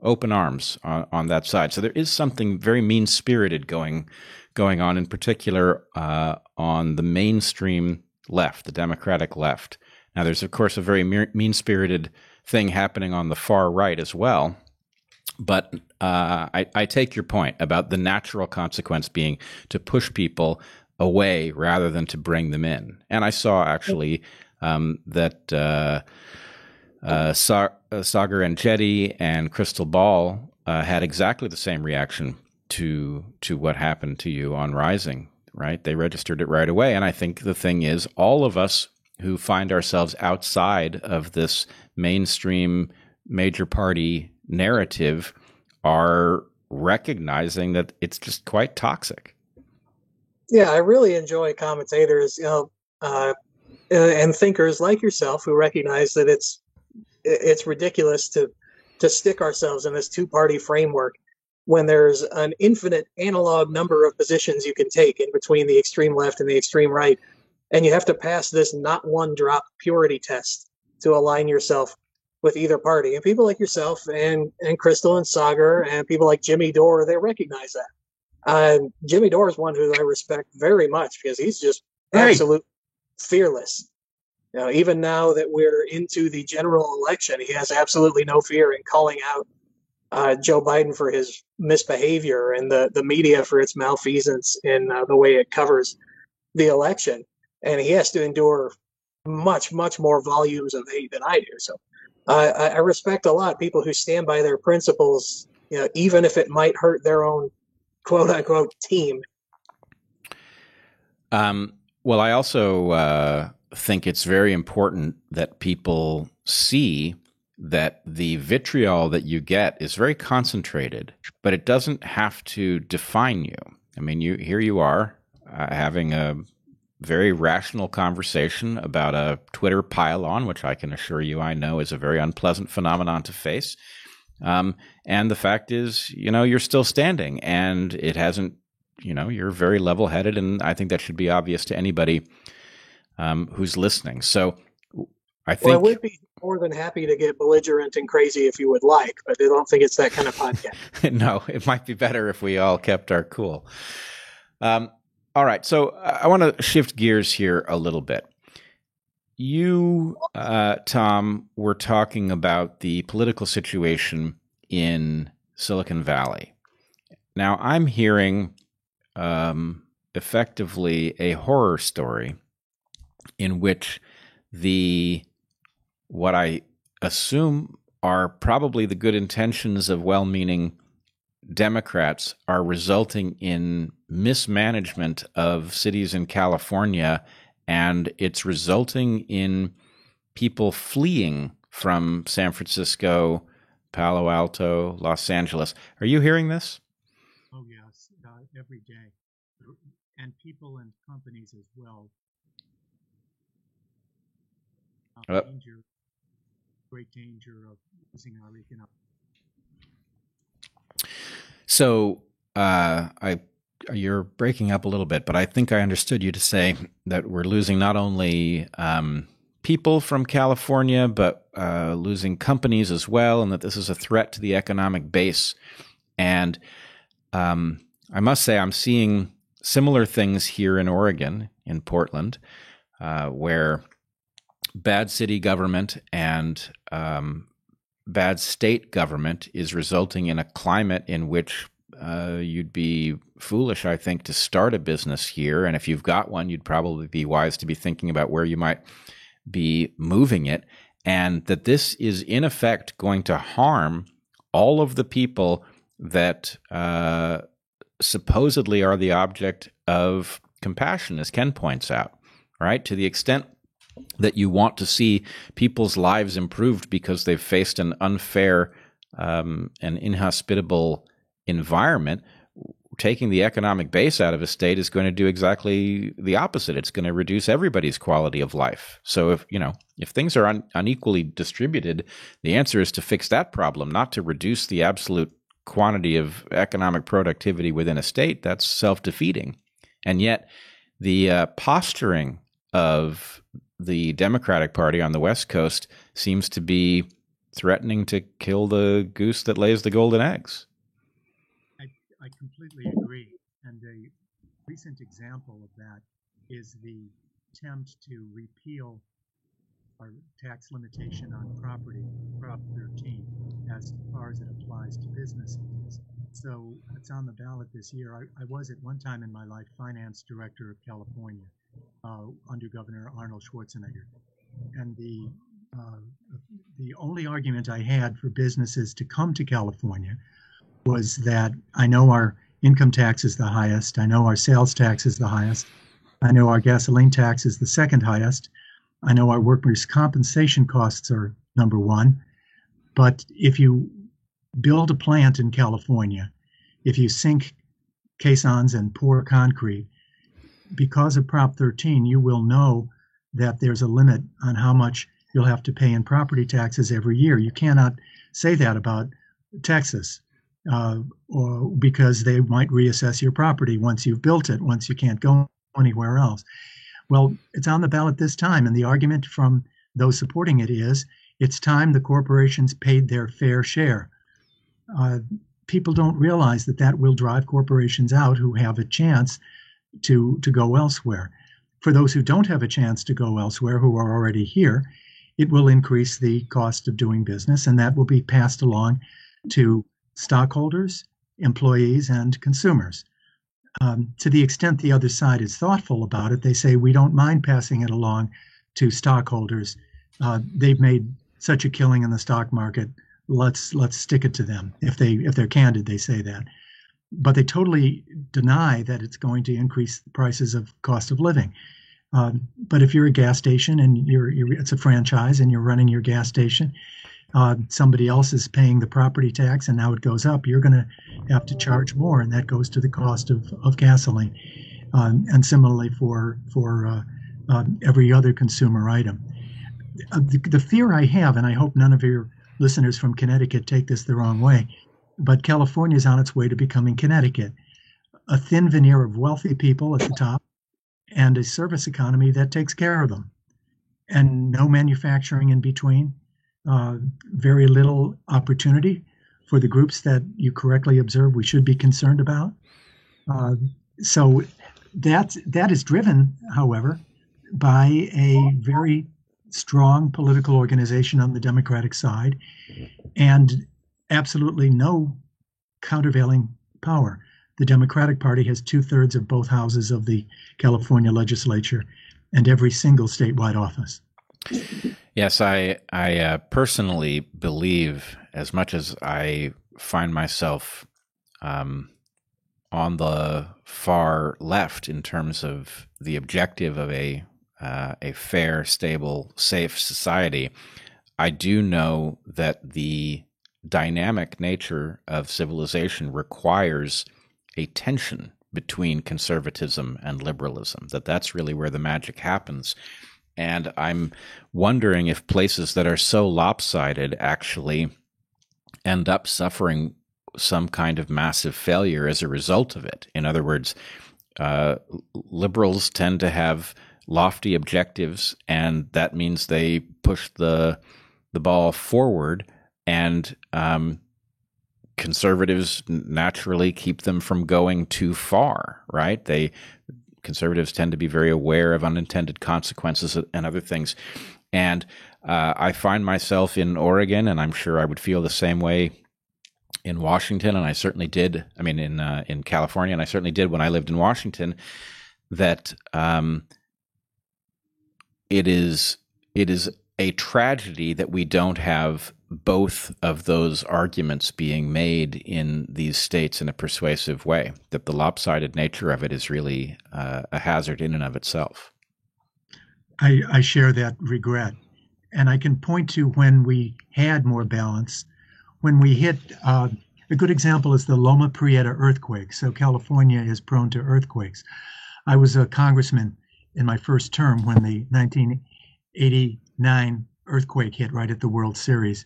open arms on that side. So there is something very mean-spirited going on, in particular on the mainstream left, the Democratic left. Now, there's, of course, a very mean-spirited thing happening on the far right as well. But I take your point about the natural consequence being to push people away rather than to bring them in. And I saw actually that Saagar Enjeti and Crystal Ball had exactly the same reaction to what happened to you on Rising, right? They registered it right away. And I think the thing is, all of us who find ourselves outside of this mainstream major party narrative are recognizing that it's just quite toxic. Yeah, I really enjoy commentators, and thinkers like yourself who recognize that it's ridiculous to stick ourselves in this two-party framework when there's an infinite analog number of positions you can take in between the extreme left and the extreme right, and you have to pass this not one drop purity test to align yourself with either party. And people like yourself and Crystal and Saagar and people like Jimmy Dore, they recognize that. Jimmy Dore is one who I respect very much because he's just absolute fearless. Even now that we're into the general election, he has absolutely no fear in calling out Joe Biden for his misbehavior and the media for its malfeasance in the way it covers the election. And he has to endure much, much more volumes of hate than I do. So I respect a lot people who stand by their principles, even if it might hurt their own quote unquote team. Well, I also think it's very important that people see that the vitriol that you get is very concentrated, but it doesn't have to define you. I mean, here you are having a very rational conversation about a Twitter pile-on, which I can assure you I know is a very unpleasant phenomenon to face. And the fact is, you're still standing, and it hasn't, you're very level-headed, and I think that should be obvious to anybody who's listening. So I think... Well, I would be more than happy to get belligerent and crazy if you would like, but I don't think it's that kind of podcast. No, it might be better if we all kept our cool. All right, so I want to shift gears here a little bit. You, Tom, were talking about the political situation in Silicon Valley. Now, I'm hearing effectively a horror story in which what I assume are probably the good intentions of well-meaning Democrats are resulting in mismanagement of cities in California, and it's resulting in people fleeing from San Francisco, Palo Alto, Los Angeles. Are you hearing this? Oh, yes, every day. And people and companies as well. Great danger of losing our economic. So you're breaking up a little bit, but I think I understood you to say that we're losing not only people from California, but losing companies as well, and that this is a threat to the economic base. And I must say I'm seeing similar things here in Oregon, in Portland, where bad city government and bad state government is resulting in a climate in which you'd be foolish, I think, to start a business here. And if you've got one, you'd probably be wise to be thinking about where you might be moving it. And that this is, in effect, going to harm all of the people that supposedly are the object of compassion, as Ken points out, right? To the extent that you want to see people's lives improved because they've faced an unfair and inhospitable environment, taking the economic base out of a state is going to do exactly the opposite. It's going to reduce everybody's quality of life. So if things are unequally distributed, the answer is to fix that problem, not to reduce the absolute quantity of economic productivity within a state. That's self-defeating. And yet the posturing of the Democratic Party on the West Coast seems to be threatening to kill the goose that lays the golden eggs. I completely agree. And a recent example of that is the attempt to repeal our tax limitation on property, Prop 13, as far as it applies to businesses. So it's on the ballot this year. I was at one time in my life finance director of California under Governor Arnold Schwarzenegger. And the only argument I had for businesses to come to California was that I know our income tax is the highest. I know our sales tax is the highest. I know our gasoline tax is the second highest. I know our workers' compensation costs are number one. But if you build a plant in California, if you sink caissons and pour concrete, because of Prop 13, you will know that there's a limit on how much you'll have to pay in property taxes every year. You cannot say that about Texas, or because they might reassess your property once you've built it, once you can't go anywhere else. Well, it's on the ballot this time, and the argument from those supporting it is it's time the corporations paid their fair share. People don't realize that will drive corporations out who have a chance to go elsewhere. For those who don't have a chance to go elsewhere, who are already here, it will increase the cost of doing business, and that will be passed along to stockholders, employees, and consumers. To the extent the other side is thoughtful about it, they say, we don't mind passing it along to stockholders. They've made such a killing in the stock market. Let's stick it to them. If they're candid, they say that, but they totally deny that it's going to increase the prices of cost of living. But if you're a gas station and it's a franchise and you're running your gas station, somebody else is paying the property tax and now it goes up, you're going to have to charge more, and that goes to the cost of gasoline. And similarly for every other consumer item. The fear I have, and I hope none of your listeners from Connecticut take this the wrong way, but California is on its way to becoming Connecticut, a thin veneer of wealthy people at the top and a service economy that takes care of them, and no manufacturing in between, very little opportunity for the groups that you correctly observe we should be concerned about. So that is driven, however, by a very strong political organization on the Democratic side and absolutely no countervailing power. The Democratic Party has 2/3 of both houses of the California legislature and every single statewide office. Yes, I personally believe, as much as I find myself on the far left in terms of the objective of a fair, stable, safe society, I do know that the dynamic nature of civilization requires a tension between conservatism and liberalism, that's really where the magic happens. And I'm wondering if places that are so lopsided actually end up suffering some kind of massive failure as a result of it. In other words, liberals tend to have lofty objectives, and that means they push the ball forward, and conservatives naturally keep them from going too far, right? Conservatives tend to be very aware of unintended consequences and other things. And I find myself in Oregon, and I'm sure I would feel the same way in Washington, and I certainly did. I mean, in California, and I certainly did when I lived in Washington. That it is a tragedy that we don't have both of those arguments being made in these states in a persuasive way, that the lopsided nature of it is really a hazard in and of itself. I share that regret. And I can point to when we had more balance, when we hit, a good example is the Loma Prieta earthquake. So California is prone to earthquakes. I was a congressman in my first term when the 1989 earthquake hit right at the World Series.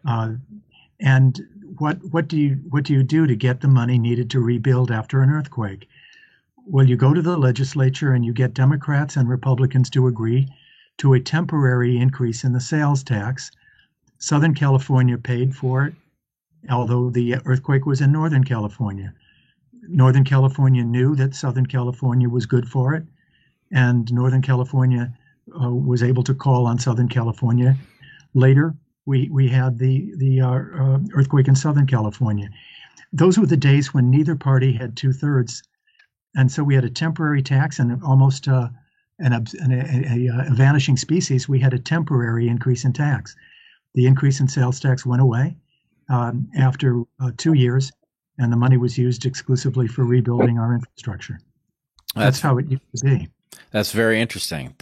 And what do you do to get the money needed to rebuild after an earthquake? Well, you go to the legislature and you get Democrats and Republicans to agree to a temporary increase in the sales tax. Southern California paid for it, although the earthquake was in Northern California. Northern California knew that Southern California was good for it, and Northern California was able to call on Southern California. Later, we had the earthquake in Southern California. Those were the days when neither party had 2/3, and so we had a temporary tax and almost a vanishing species. We had a temporary increase in tax. The increase in sales tax went away after 2 years, and the money was used exclusively for rebuilding our infrastructure. That's how it used to be. That's very interesting.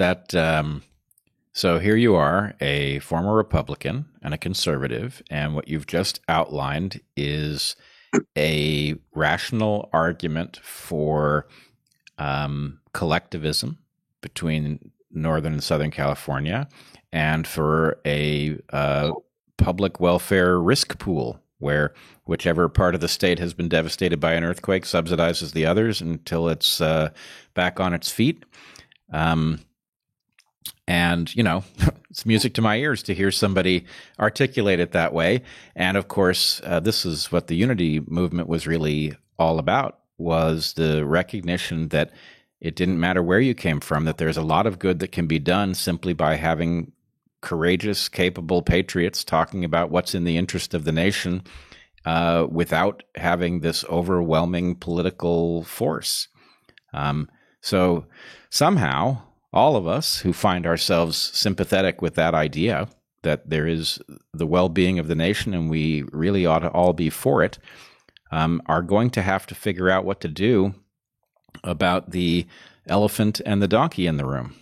So here you are, a former Republican and a conservative, and what you've just outlined is a rational argument for collectivism between Northern and Southern California, and for a public welfare risk pool where whichever part of the state has been devastated by an earthquake subsidizes the others until it's back on its feet. And, it's music to my ears to hear somebody articulate it that way. And of course, this is what the unity movement was really all about, was the recognition that it didn't matter where you came from, that there's a lot of good that can be done simply by having courageous, capable patriots talking about what's in the interest of the nation without having this overwhelming political force. So somehow, all of us who find ourselves sympathetic with that idea that there is the well-being of the nation and we really ought to all be for it, are going to have to figure out what to do about the elephant and the donkey in the room.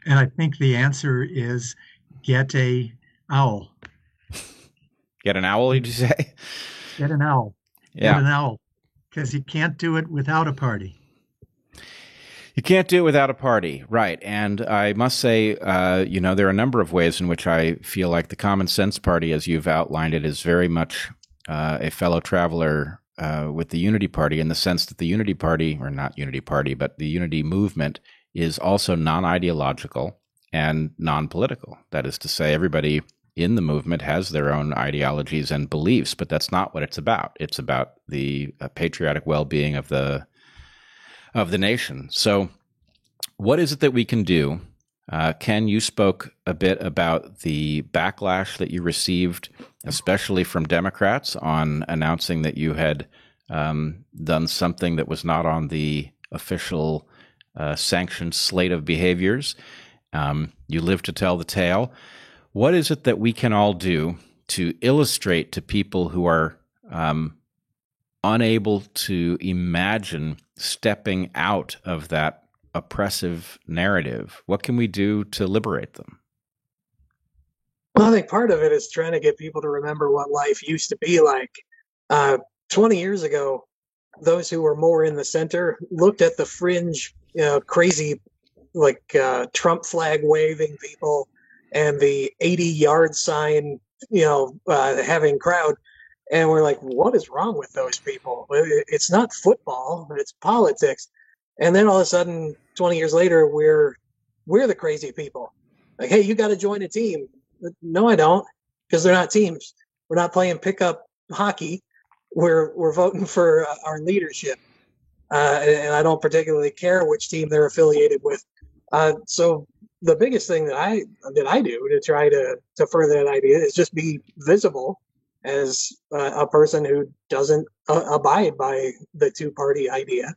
And I think the answer is get a owl. Get an owl, did you say? Get an owl. Yeah. Get an owl. Because you can't do it without a party. You can't do it without a party, right? And I must say, there are a number of ways in which I feel like the Common Sense Party, as you've outlined it, is very much a fellow traveler with the Unity Party, in the sense that the Unity Party, or not Unity Party, but the Unity movement is also non-ideological and non-political. That is to say, everybody in the movement has their own ideologies and beliefs, but that's not what it's about. It's about the patriotic well-being of the nation. So what is it that we can do? Ken, you spoke a bit about the backlash that you received, especially from Democrats, on announcing that you had done something that was not on the official sanctioned slate of behaviors. You live to tell the tale. What is it that we can all do to illustrate to people who are unable to imagine stepping out of that oppressive narrative? What can we do to liberate them? Well, I think part of it is trying to get people to remember what life used to be like. 20 years ago, those who were more in the center looked at the fringe, crazy, Trump flag waving people and the 80-yard sign, having crowd. And we're like, what is wrong with those people? It's not football, it's politics. And then all of a sudden, 20 years later, we're the crazy people. Like, hey, you got to join a team. No, I don't, because they're not teams. We're not playing pickup hockey. We're voting for our leadership. And I don't particularly care which team they're affiliated with. So the biggest thing that I do to try to further that idea is just be visible as a person who doesn't abide by the two-party idea,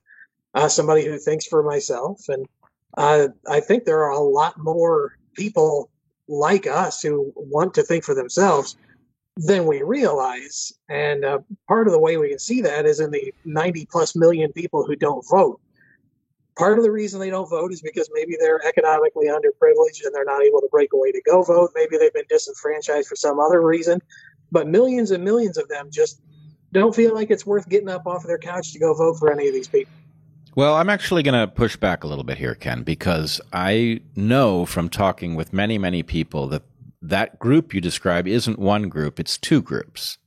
somebody who thinks for myself. And I think there are a lot more people like us who want to think for themselves than we realize. And part of the way we can see that is in the 90+ million people who don't vote. Part of the reason they don't vote is because maybe they're economically underprivileged and they're not able to break away to go vote. Maybe they've been disenfranchised for some other reason. But millions and millions of them just don't feel like it's worth getting up off of their couch to go vote for any of these people. Well, I'm actually going to push back a little bit here, Ken, because I know from talking with many, many people that group you describe isn't one group, it's two groups,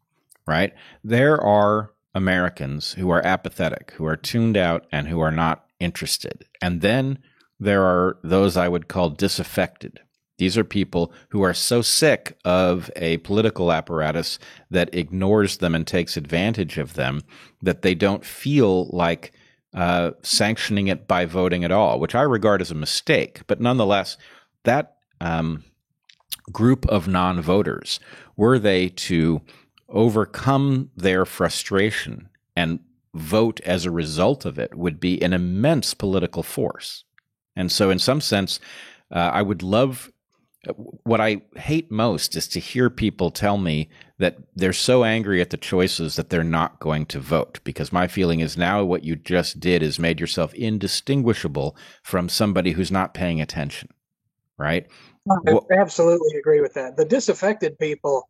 right? There are Americans who are apathetic, who are tuned out, and who are not interested. And then there are those I would call disaffected. These are people who are so sick of a political apparatus that ignores them and takes advantage of them that they don't feel like sanctioning it by voting at all, which I regard as a mistake. But nonetheless, that group of non-voters, were they to overcome their frustration and vote as a result of it, would be an immense political force. And so in some sense, I would love, what I hate most is to hear people tell me that they're so angry at the choices that they're not going to vote, because my feeling is now what you just did is made yourself indistinguishable from somebody who's not paying attention, right? I absolutely agree with that. The disaffected people,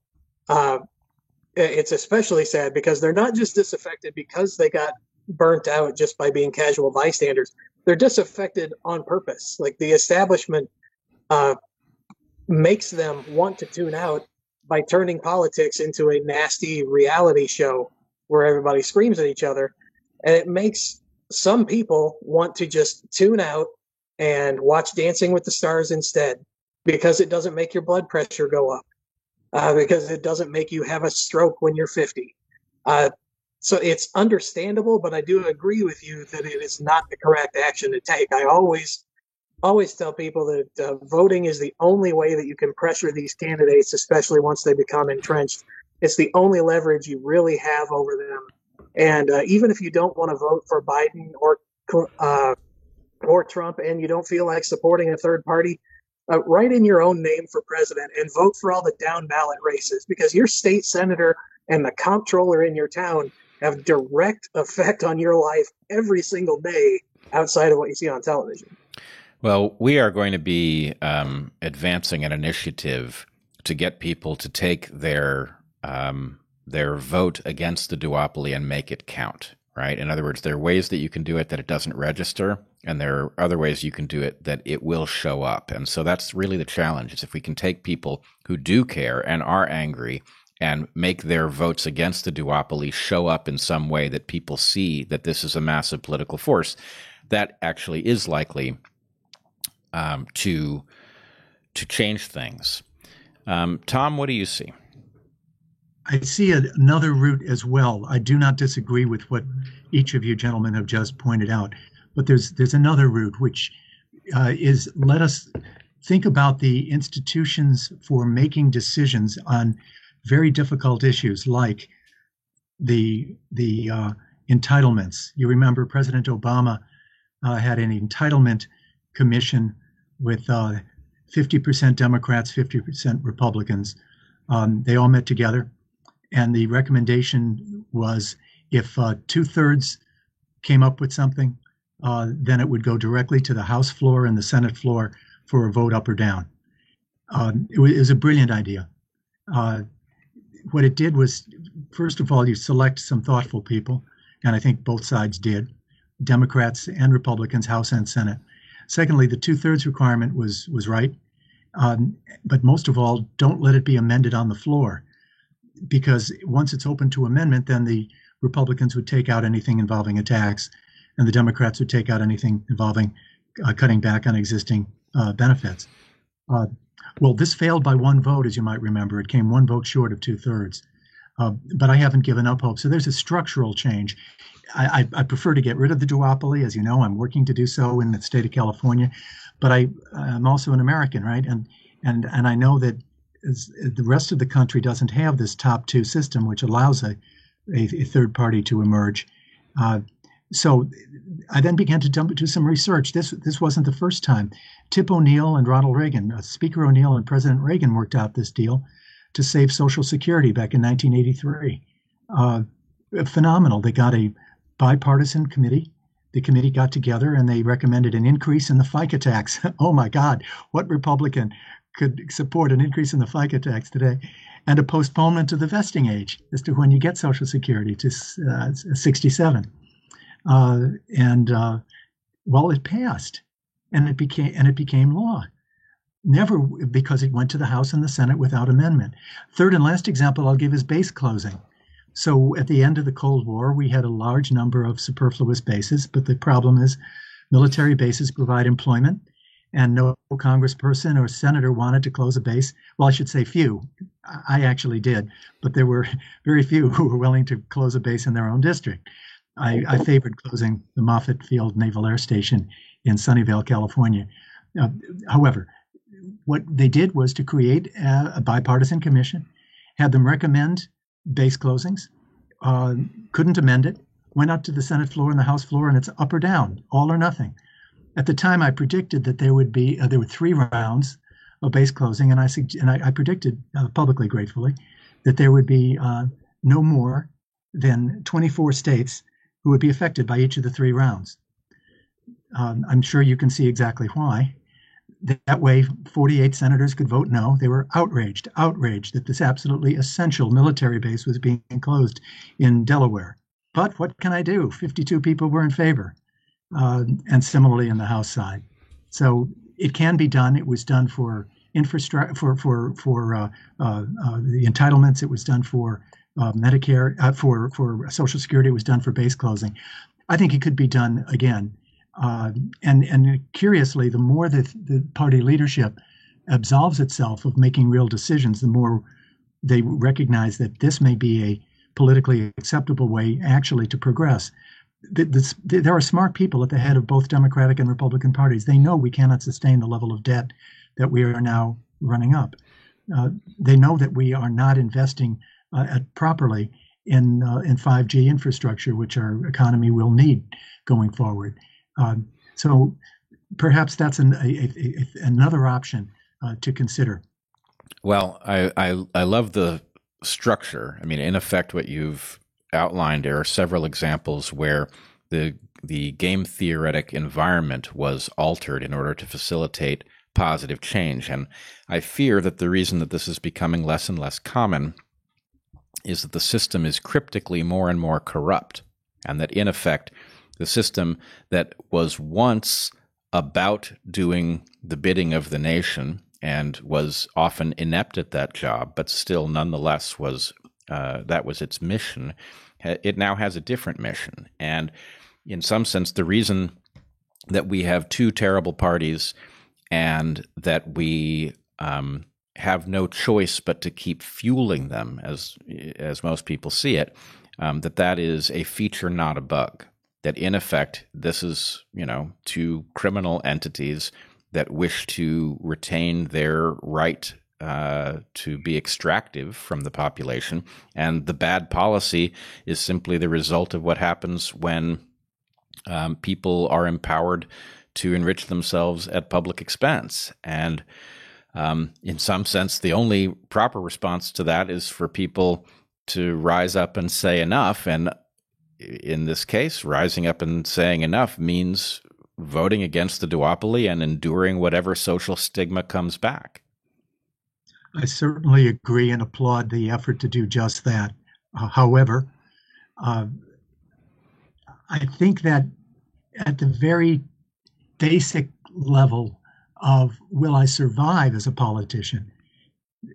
it's especially sad because they're not just disaffected because they got burnt out just by being casual bystanders. They're disaffected on purpose. Like the establishment makes them want to tune out by turning politics into a nasty reality show where everybody screams at each other. And it makes some people want to just tune out and watch Dancing with the Stars instead, because it doesn't make your blood pressure go up, because it doesn't make you have a stroke when you're 50. So it's understandable, but I do agree with you that it is not the correct action to take. I always tell people that voting is the only way that you can pressure these candidates, especially once they become entrenched. It's the only leverage you really have over them. And even if you don't want to vote for Biden or Trump and you don't feel like supporting a third party, write in your own name for president and vote for all the down ballot races, because your state senator and the comptroller in your town have direct effect on your life every single day outside of what you see on television. Well, we are going to be advancing an initiative to get people to take their vote against the duopoly and make it count, right? In other words, there are ways that you can do it that it doesn't register, and there are other ways you can do it that it will show up. And so that's really the challenge, is if we can take people who do care and are angry and make their votes against the duopoly show up in some way that people see that this is a massive political force, that actually is likely to change things. Tom, what do you see? I see another route as well. I do not disagree with what each of you gentlemen have just pointed out, but there's another route, which is, let us think about the institutions for making decisions on very difficult issues like the entitlements. You remember President Obama had an entitlement commission with 50% Democrats, 50% Republicans. They all met together, and the recommendation was if 2/3 came up with something, then it would go directly to the House floor and the Senate floor for a vote up or down. It was a brilliant idea. What it did was, first of all, you select some thoughtful people, and I think both sides did, Democrats and Republicans, House and Senate. Secondly, the 2/3 requirement was right. But most of all, don't let it be amended on the floor, because once it's open to amendment, then the Republicans would take out anything involving a tax, and the Democrats would take out anything involving cutting back on existing benefits. Well, this failed by one vote, as you might remember. It came one vote short of 2/3. But I haven't given up hope. So there's a structural change. I prefer to get rid of the duopoly. As you know, I'm working to do so in the state of California. But I'm also an American, right? And I know that the rest of the country doesn't have this top two system, which allows a third party to emerge. So I then began to do some research. This wasn't the first time. Tip O'Neill and Ronald Reagan, Speaker O'Neill and President Reagan worked out this deal to save Social Security back in 1983. Phenomenal. They got a bipartisan committee. The committee got together and they recommended an increase in the FICA tax. Oh my God, what Republican could support an increase in the FICA tax today? And a postponement to the vesting age as to when you get Social Security to 67. Well, it passed, and it became law. Never, because it went to the House and the Senate without amendment. Third and last example I'll give is base closing. So at the end of the Cold War, we had a large number of superfluous bases, but the problem is military bases provide employment, and no congressperson or senator wanted to close a base. Well, I should say few. I actually did, but there were very few who were willing to close a base in their own district. I favored closing the Moffett Field Naval Air Station in Sunnyvale, California. However, what they did was to create a bipartisan commission, had them recommend base closings, couldn't amend it, went up to the Senate floor and the House floor, and it's up or down, all or nothing. At the time, I predicted that there were 3 rounds of base closing, and I predicted publicly, gratefully, that there would be no more than 24 states who would be affected by each of the 3 rounds. I'm sure you can see exactly why. That way, 48 senators could vote no. They were outraged that this absolutely essential military base was being closed in Delaware. But what can I do? 52 people were in favor, and similarly in the House side. So it can be done. It was done for infrastructure, for the entitlements. It was done for Medicare, for Social Security. It was done for base closing. I think it could be done again. And curiously, the more that the party leadership absolves itself of making real decisions, the more they recognize that this may be a politically acceptable way actually to progress. There are smart people at the head of both Democratic and Republican parties. They know we cannot sustain the level of debt that we are now running up. They know that we are not investing properly in 5G infrastructure, which our economy will need going forward. So perhaps that's another option to consider. Well, I love the structure. I mean, in effect, what you've outlined, there are several examples where the game theoretic environment was altered in order to facilitate positive change. And I fear that the reason that this is becoming less and less common is that the system is cryptically more and more corrupt, and that in effect, the system that was once about doing the bidding of the nation and was often inept at that job, but still nonetheless was that was its mission. It now has a different mission. And in some sense, the reason that we have two terrible parties and that we have no choice but to keep fueling them, as most people see it, that is a feature, not a bug. That in effect, this is, two criminal entities that wish to retain their right to be extractive from the population. And the bad policy is simply the result of what happens when people are empowered to enrich themselves at public expense. And in some sense, the only proper response to that is for people to rise up and say enough. And in this case, rising up and saying enough means voting against the duopoly and enduring whatever social stigma comes back. I certainly agree and applaud the effort to do just that. However, I think that at the very basic level of will I survive as a politician,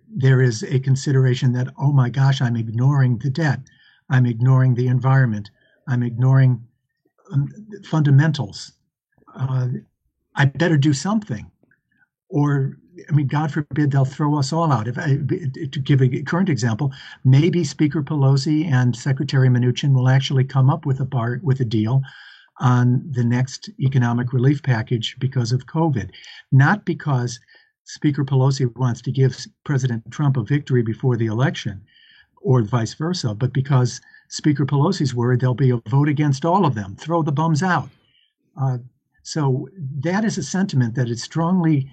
there is a consideration that, oh my gosh, I'm ignoring the debt. I'm ignoring the environment. I'm ignoring fundamentals. I better do something. Or, God forbid, they'll throw us all out. To give a current example, maybe Speaker Pelosi and Secretary Mnuchin will actually come up with a deal on the next economic relief package because of COVID. Not because Speaker Pelosi wants to give President Trump a victory before the election or vice versa, but because Speaker Pelosi's worried there'll be a vote against all of them, throw the bums out. So that is a sentiment that is strongly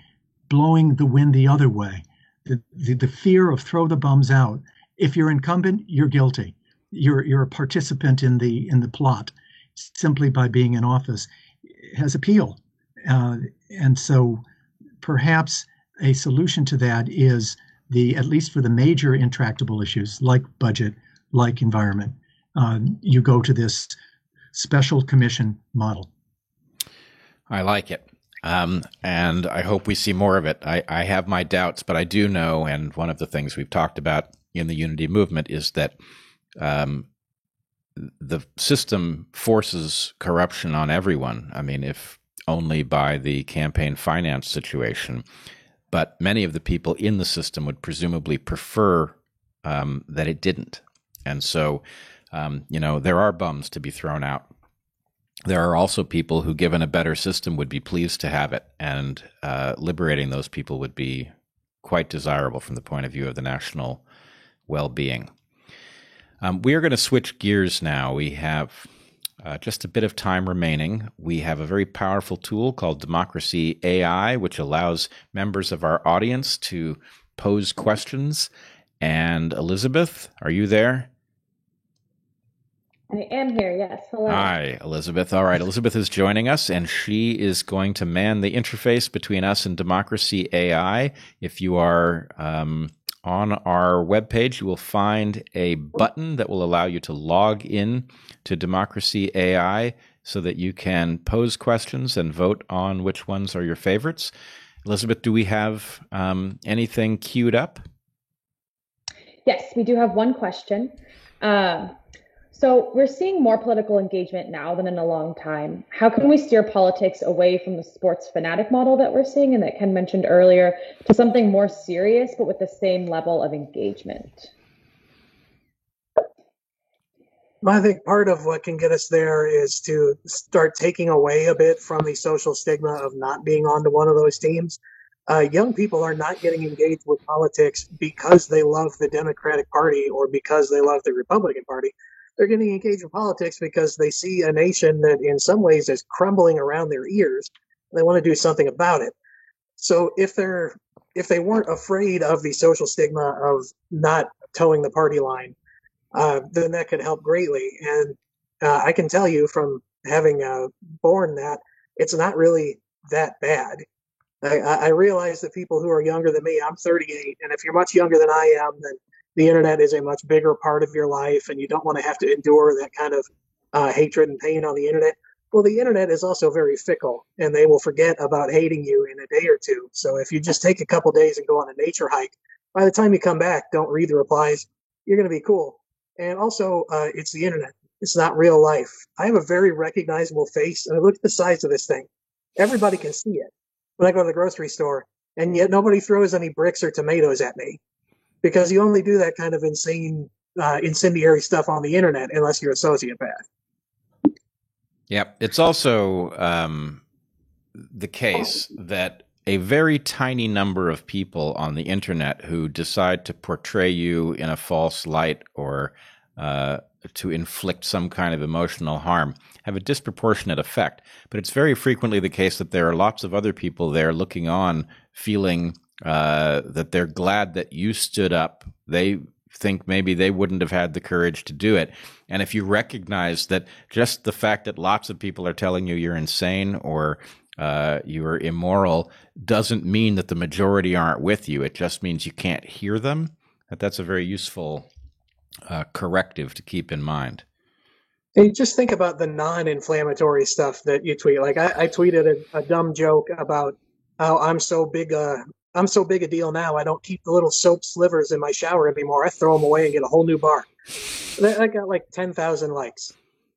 blowing the wind the other way. The fear of throw the bums out. If you're incumbent, you're guilty. You're a participant in the plot simply by being in office has appeal. And so perhaps a solution to that is at least for the major intractable issues like budget, like environment, you go to this special commission model. I like it. And I hope we see more of it. I have my doubts, but I do know, and one of the things we've talked about in the Unity movement is that the system forces corruption on everyone. If only by the campaign finance situation. But many of the people in the system would presumably prefer that it didn't. And so, there are bums to be thrown out. There are also people who, given a better system, would be pleased to have it, and liberating those people would be quite desirable from the point of view of the national well-being. We are going to switch gears now. We have just a bit of time remaining. We have a very powerful tool called Democracy AI, which allows members of our audience to pose questions. And Elizabeth, are you there? I am here, yes. Hello. Hi, Elizabeth. All right, Elizabeth is joining us, and she is going to man the interface between us and Democracy AI. If you are on our webpage, you will find a button that will allow you to log in to Democracy AI so that you can pose questions and vote on which ones are your favorites. Elizabeth, do we have anything queued up? Yes, we do have one question. So we're seeing more political engagement now than in a long time. How can we steer politics away from the sports fanatic model that we're seeing and that Ken mentioned earlier to something more serious, but with the same level of engagement? I think part of what can get us there is to start taking away a bit from the social stigma of not being onto one of those teams. Young people are not getting engaged with politics because they love the Democratic Party or because they love the Republican Party. They're getting engaged in politics because they see a nation that in some ways is crumbling around their ears, They want to do something about it. So if they weren't afraid of the social stigma of not towing the party line, then that could help greatly. And I can tell you from having borne that, it's not really that bad. I realize that people who are younger than me, I'm 38, and if you're much younger than I am, then the internet is a much bigger part of your life, and you don't want to have to endure that kind of hatred and pain on the internet. Well, the internet is also very fickle, and they will forget about hating you in a day or two. So if you just take a couple days and go on a nature hike, by the time you come back, don't read the replies, you're going to be cool. And also, it's the internet. It's not real life. I have a very recognizable face, and look at the size of this thing. Everybody can see it when I go to the grocery store, and yet nobody throws any bricks or tomatoes at me, because you only do that kind of insane, incendiary stuff on the internet unless you're a sociopath. Yep. It's also the case that a very tiny number of people on the internet who decide to portray you in a false light or to inflict some kind of emotional harm have a disproportionate effect. But it's very frequently the case that there are lots of other people there looking on, feeling that they're glad that you stood up. They think maybe they wouldn't have had the courage to do it. And if you recognize that just the fact that lots of people are telling you you're insane or you're immoral doesn't mean that the majority aren't with you. It just means you can't hear them. That's a very useful corrective to keep in mind. Hey, just think about the non-inflammatory stuff that you tweet. Like I tweeted a dumb joke about how I'm so big a deal now. I don't keep the little soap slivers in my shower anymore. I throw them away and get a whole new bar. I got like 10,000 likes.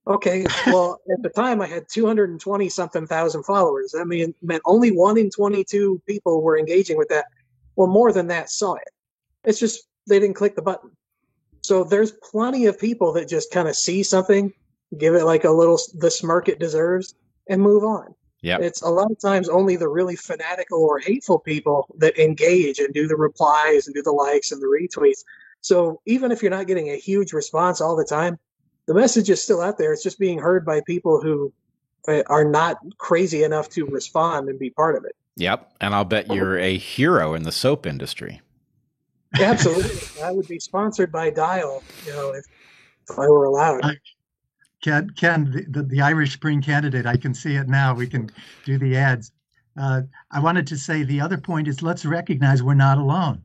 Okay, well, at the time I had 220 something thousand followers. I mean, it meant only 1 in 22 people were engaging with that. Well, more than that saw it. It's just they didn't click the button. So there's plenty of people that just kind of see something, give it like the smirk it deserves, and move on. Yeah, it's a lot of times only the really fanatical or hateful people that engage and do the replies and do the likes and the retweets. So even if you're not getting a huge response all the time, the message is still out there. It's just being heard by people who are not crazy enough to respond and be part of it. Yep, and I'll bet you're a hero in the soap industry. Absolutely. I would be sponsored by Dial, if I were allowed. Ken, the Irish Spring candidate, I can see it now. We can do the ads. I wanted to say the other point is let's recognize we're not alone.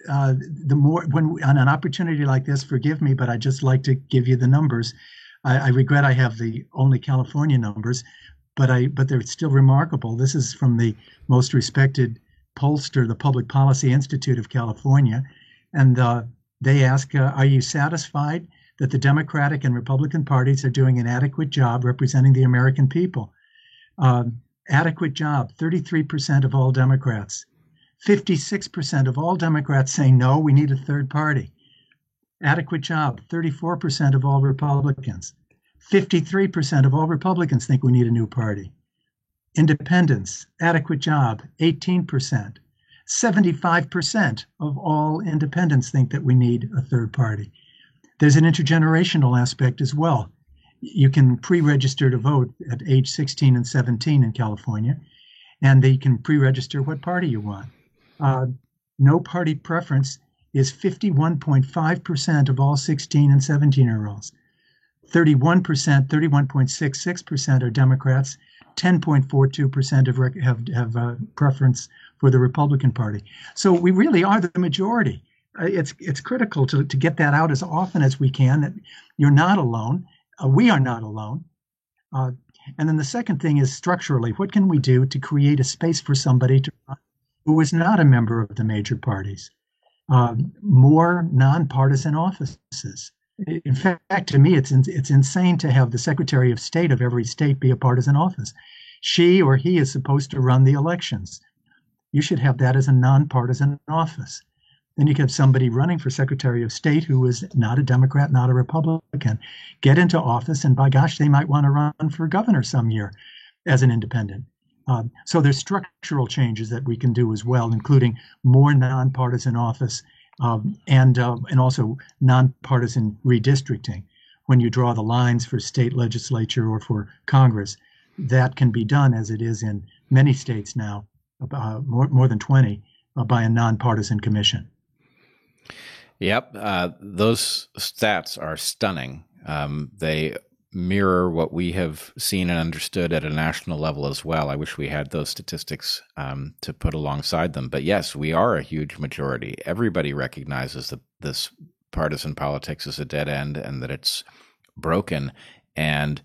The more when on an opportunity like this, forgive me, but I just like to give you the numbers. I regret I have the only California numbers, but they're still remarkable. This is from the most respected pollster, the Public Policy Institute of California, and they ask, are you satisfied that the Democratic and Republican parties are doing an adequate job representing the American people? Adequate job, 33% of all Democrats. 56% of all Democrats say no, we need a third party. Adequate job, 34% of all Republicans. 53% of all Republicans think we need a new party. Independents, adequate job, 18%. 75% of all independents think that we need a third party. There's an intergenerational aspect as well. You can pre-register to vote at age 16 and 17 in California, and they can pre-register what party you want. No party preference is 51.5% of all 16 and 17-year-olds. 31.66% are Democrats. 10.42% have preference for the Republican Party. So we really are the majority. It's critical to get that out as often as we can, that you're not alone. We are not alone. And then the second thing is structurally, what can we do to create a space for somebody who is not a member of the major parties? More nonpartisan offices. In fact, to me, it's insane to have the Secretary of State of every state be a partisan office. She or he is supposed to run the elections. You should have that as a nonpartisan office. Then you could have somebody running for Secretary of State who is not a Democrat, not a Republican, get into office, and by gosh, they might want to run for governor some year as an independent. So there's structural changes that we can do as well, including more nonpartisan office and also nonpartisan redistricting when you draw the lines for state legislature or for Congress. that can be done, as it is in many states now, more than 20, by a nonpartisan commission. Yep, those stats are stunning. They mirror what we have seen and understood at a national level as well. I wish we had those statistics to put alongside them. But yes, we are a huge majority. Everybody recognizes that this partisan politics is a dead end and that it's broken. And,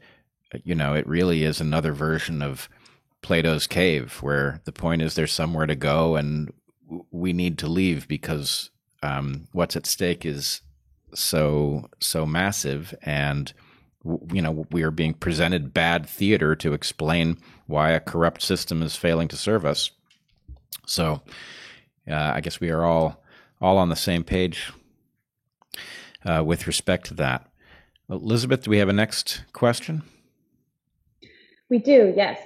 it really is another version of Plato's cave, where the point is there's somewhere to go and we need to leave because what's at stake is so massive, and we are being presented bad theater to explain why a corrupt system is failing to serve us. So I guess we are all on the same page with respect to that. Elizabeth, do we have a next question? We do, yes.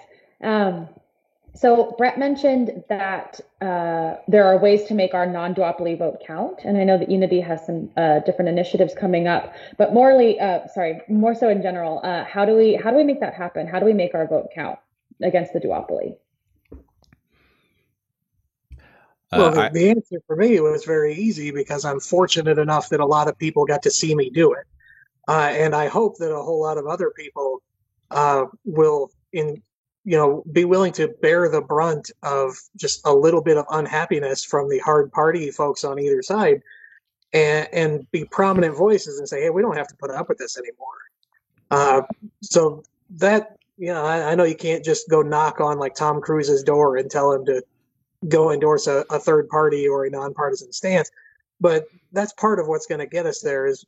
So Brett mentioned that there are ways to make our non-duopoly vote count, and I know that Unity has some different initiatives coming up. But more so in general, how do we make that happen? How do we make our vote count against the duopoly? Well, the answer for me was very easy, because I'm fortunate enough that a lot of people got to see me do it, and I hope that a whole lot of other people will be willing to bear the brunt of just a little bit of unhappiness from the hard party folks on either side, and be prominent voices and say, hey, we don't have to put up with this anymore. So that, I know you can't just go knock on like Tom Cruise's door and tell him to go endorse a third party or a nonpartisan stance, but that's part of what's going to get us there, is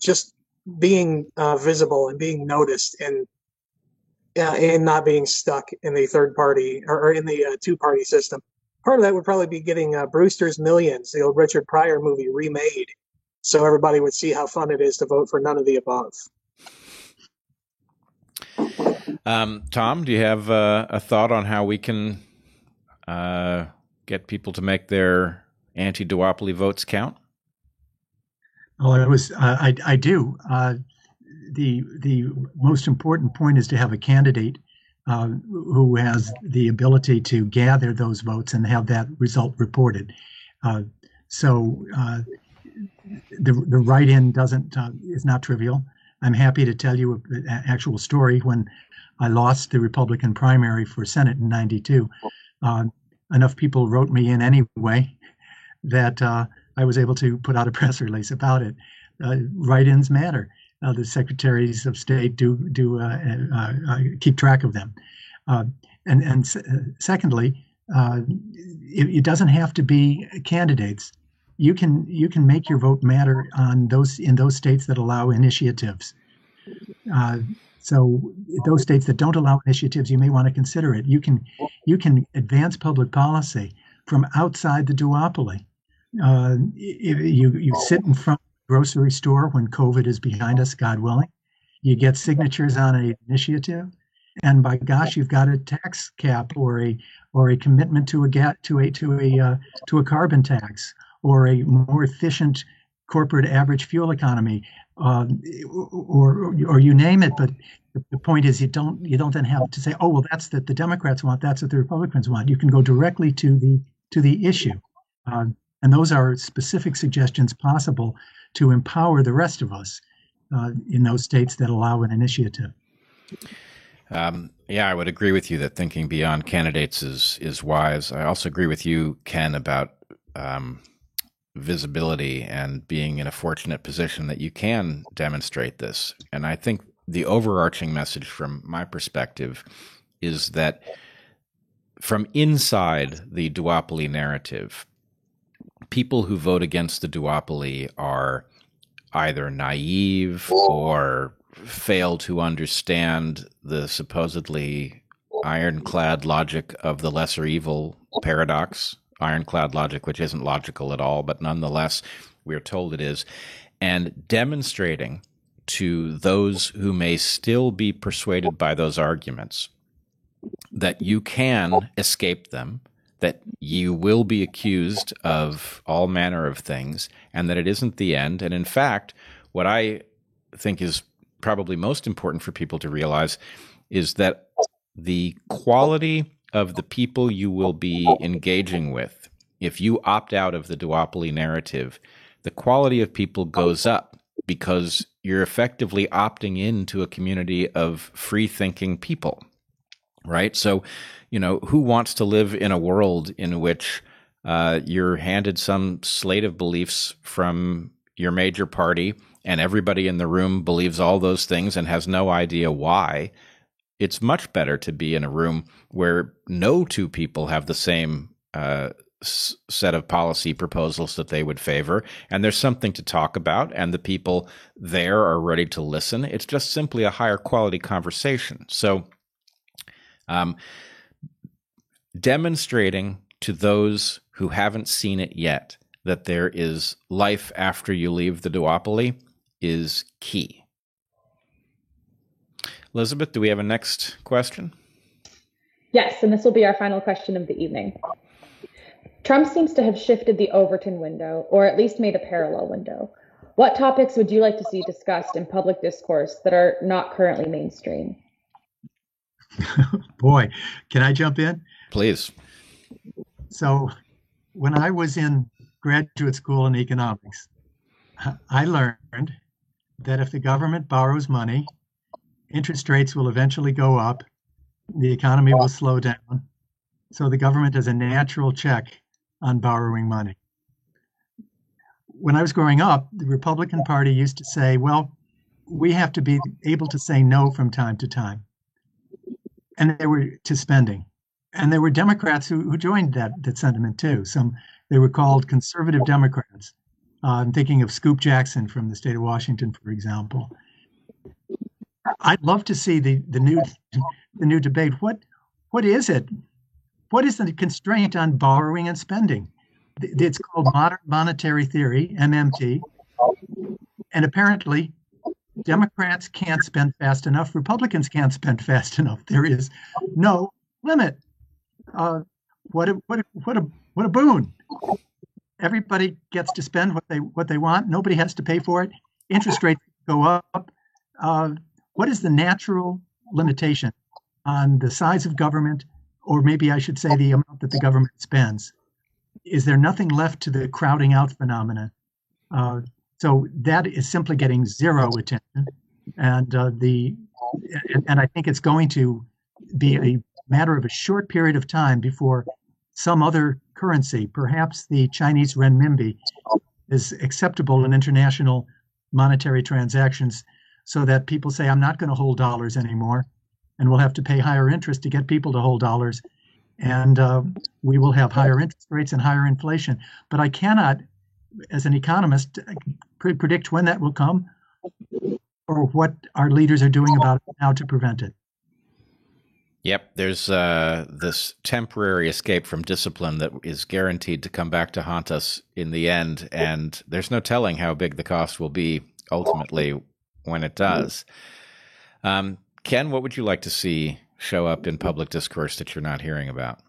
just being visible and being noticed, and not being stuck in the third party or in the two-party system. Part of that would probably be getting Brewster's Millions, the old Richard Pryor movie, remade, so everybody would see how fun it is to vote for none of the above. Tom, do you have a thought on how we can get people to make their anti-duopoly votes count? Well, I do. The most important point is to have a candidate who has the ability to gather those votes and have that result reported. So the write-in is not trivial. I'm happy to tell you an actual story. When I lost the Republican primary for Senate in '92, enough people wrote me in anyway that I was able to put out a press release about it. Write-ins matter. The secretaries of state do keep track of them, and secondly, it doesn't have to be candidates. You can make your vote matter in those states that allow initiatives. So those states that don't allow initiatives, you may want to consider it. You can advance public policy from outside the duopoly. You sit in front grocery store when COVID is behind us, God willing. You get signatures on an initiative, and by gosh, you've got a tax cap or a commitment to a carbon tax, or a more efficient corporate average fuel economy, or you name it. But the point is, you don't then have to say, oh well, that's what the Democrats want, that's what the Republicans want. You can go directly to the issue, and those are specific suggestions possible to empower the rest of us in those states that allow an initiative. Yeah, I would agree with you that thinking beyond candidates is wise. I also agree with you, Ken, about visibility and being in a fortunate position that you can demonstrate this. And I think the overarching message from my perspective is that from inside the duopoly narrative, people who vote against the duopoly are either naive or fail to understand the supposedly ironclad logic of the lesser evil paradox, ironclad logic, which isn't logical at all, but nonetheless, we're told it is, and demonstrating to those who may still be persuaded by those arguments that you can escape them, that you will be accused of all manner of things, and that it isn't the end. And in fact, what I think is probably most important for people to realize is that the quality of the people you will be engaging with, if you opt out of the duopoly narrative, the quality of people goes up because you're effectively opting into a community of free-thinking people, right? So, who wants to live in a world in which you're handed some slate of beliefs from your major party and everybody in the room believes all those things and has no idea why? It's much better to be in a room where no two people have the same set of policy proposals that they would favor, and there's something to talk about, and the people there are ready to listen. It's just simply a higher quality conversation. So demonstrating to those who haven't seen it yet that there is life after you leave the duopoly is key. Elizabeth, do we have a next question? Yes, and this will be our final question of the evening. Trump seems to have shifted the Overton window, or at least made a parallel window. What topics would you like to see discussed in public discourse that are not currently mainstream? Boy, can I jump in? Please. So when I was in graduate school in economics, I learned that if the government borrows money, interest rates will eventually go up, the economy will slow down. So the government has a natural check on borrowing money. When I was growing up, the Republican Party used to say, well, we have to be able to say no from time to time. And they were to spending. And there were Democrats who joined that sentiment too. They were called conservative Democrats. I'm thinking of Scoop Jackson from the state of Washington, for example. I'd love to see the new debate. What is it? What is the constraint on borrowing and spending? It's called modern monetary theory, MMT. And apparently, Democrats can't spend fast enough. Republicans can't spend fast enough. There is no limit. What a boon! Everybody gets to spend what they want. Nobody has to pay for it. Interest rates go up. What is the natural limitation on the size of government, or maybe I should say the amount that the government spends? Is there nothing left to the crowding out phenomenon? So that is simply getting zero attention, and I think it's going to be a matter of a short period of time before some other currency, perhaps the Chinese renminbi, is acceptable in international monetary transactions, so that people say, I'm not going to hold dollars anymore, and we'll have to pay higher interest to get people to hold dollars, and we will have higher interest rates and higher inflation. But I cannot, as an economist, predict when that will come or what our leaders are doing about it now to prevent it. Yep, there's this temporary escape from discipline that is guaranteed to come back to haunt us in the end, and there's no telling how big the cost will be ultimately when it does. Ken, what would you like to see show up in public discourse that you're not hearing about?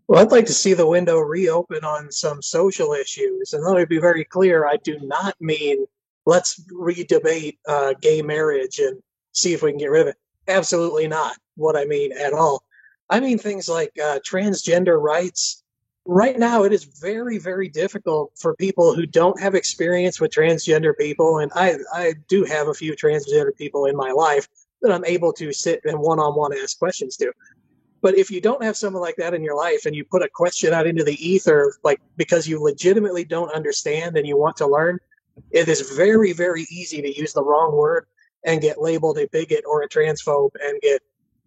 Well, I'd like to see the window reopen on some social issues. And let me be very clear, I do not mean let's re-debate gay marriage and see if we can get rid of it. Absolutely not what I mean at all. I mean things like transgender rights. Right now, it is very, very difficult for people who don't have experience with transgender people, and I do have a few transgender people in my life that I'm able to sit and one-on-one ask questions to. But if you don't have someone like that in your life and you put a question out into the ether, like because you legitimately don't understand and you want to learn, it is very, very easy to use the wrong word and get labeled a bigot or a transphobe and get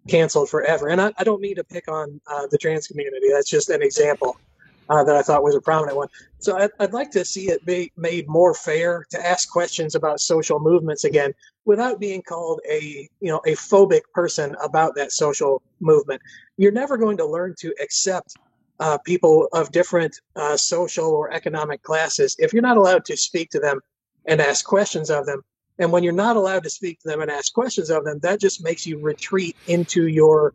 canceled forever. And I don't mean to pick on the trans community. That's just an example that I thought was a prominent one. So I'd like to see it be made more fair to ask questions about social movements again without being called a phobic person about that social movement. You're never going to learn to accept people of different social or economic classes if you're not allowed to speak to them and ask questions of them. And when you're not allowed to speak to them and ask questions of them, that just makes you retreat into your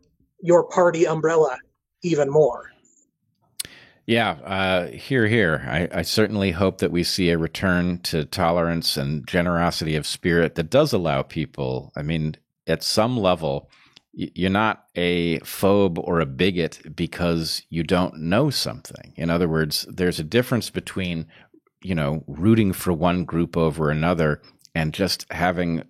party umbrella even more. Yeah, here. I certainly hope that we see a return to tolerance and generosity of spirit that does allow people, I mean, at some level, you're not a phobe or a bigot because you don't know something. In other words, there's a difference between, rooting for one group over another and just having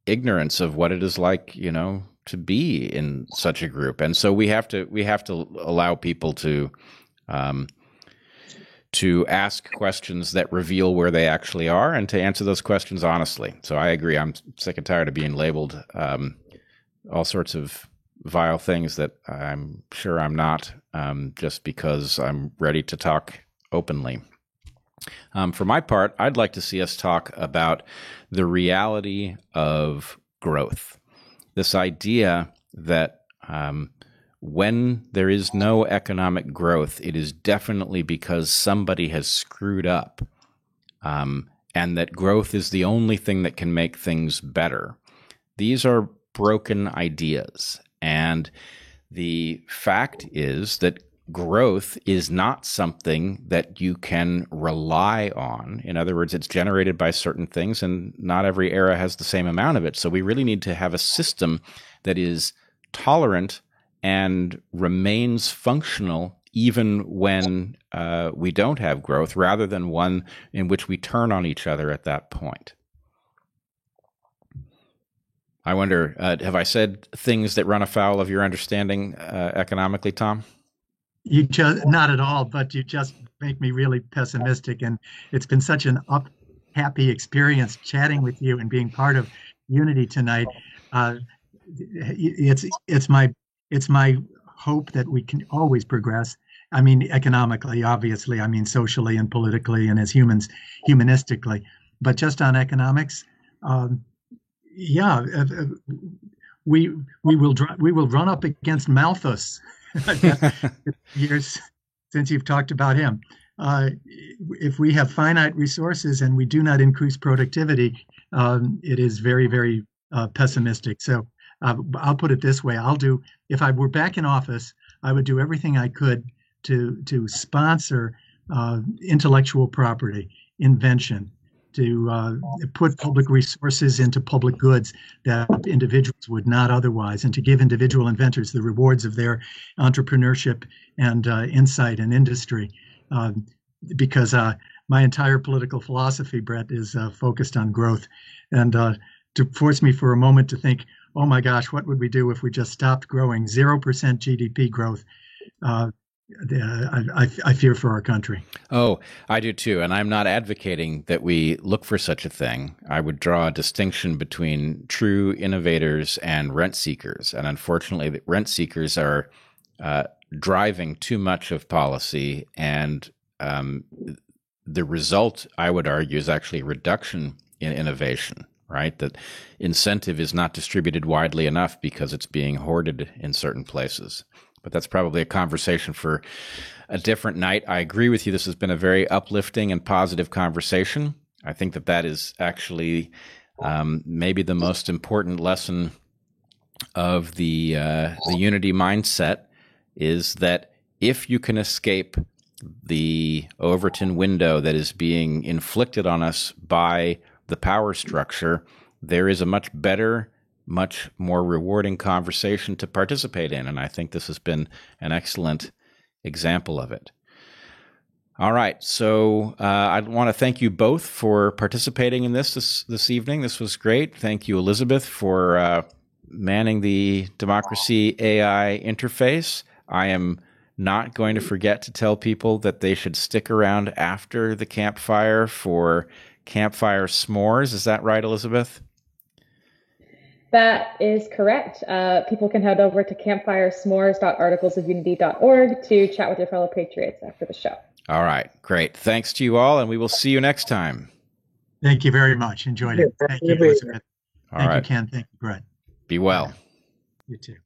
ignorance of what it is like, to be in such a group. And so we have to allow people to ask questions that reveal where they actually are and to answer those questions honestly. So I agree. I'm sick and tired of being labeled all sorts of vile things that I'm sure I'm not, just because I'm ready to talk openly. For my part, I'd like to see us talk about the reality of growth. This idea that when there is no economic growth, it is definitely because somebody has screwed up, and that growth is the only thing that can make things better. These are broken ideas. And the fact is that growth is not something that you can rely on. In other words, it's generated by certain things, and not every era has the same amount of it. So we really need to have a system that is tolerant and remains functional even when we don't have growth, rather than one in which we turn on each other at that point. I wonder, have I said things that run afoul of your understanding economically, Tom? You just, not at all, but you just make me really pessimistic. And it's been such an happy experience chatting with you and being part of Unity tonight. It's my hope that we can always progress. I mean, economically, obviously, I mean, socially and politically and as humans, humanistically, but just on economics, we will run up against Malthus. Years since you've talked about him. If we have finite resources and we do not increase productivity, it is very, very pessimistic. So I'll put it this way: if I were back in office, I would do everything I could to sponsor intellectual property, invention, to put public resources into public goods that individuals would not otherwise, and to give individual inventors the rewards of their entrepreneurship and insight and industry. Because my entire political philosophy, Brett, is focused on growth. And to force me for a moment to think, oh my gosh, what would we do if we just stopped growing? 0% GDP growth. I fear for our country. Oh, I do too. And I'm not advocating that we look for such a thing. I would draw a distinction between true innovators and rent seekers. And unfortunately, the rent seekers are driving too much of policy. And the result, I would argue, is actually a reduction in innovation, right? That incentive is not distributed widely enough because it's being hoarded in certain places. But that's probably a conversation for a different night. I agree with you. This has been a very uplifting and positive conversation. I think that is actually maybe the most important lesson of the Unity mindset, is that if you can escape the Overton window that is being inflicted on us by the power structure, there is a much better, much more rewarding conversation to participate in. And I think this has been an excellent example of it. All right. So I want to thank you both for participating in this evening. This was great. Thank you, Elizabeth, for manning the Democracy AI interface. I am not going to forget to tell people that they should stick around after the campfire for campfire s'mores. Is that right, Elizabeth? That is correct. People can head over to campfiresmores.articlesofunity.org to chat with your fellow patriots after the show. All right. Great. Thanks to you all, and we will see you next time. Thank you very much. Enjoyed it. Thank you, Elizabeth. All right. Thank you, Ken. Thank you, Brett. Be well. You too.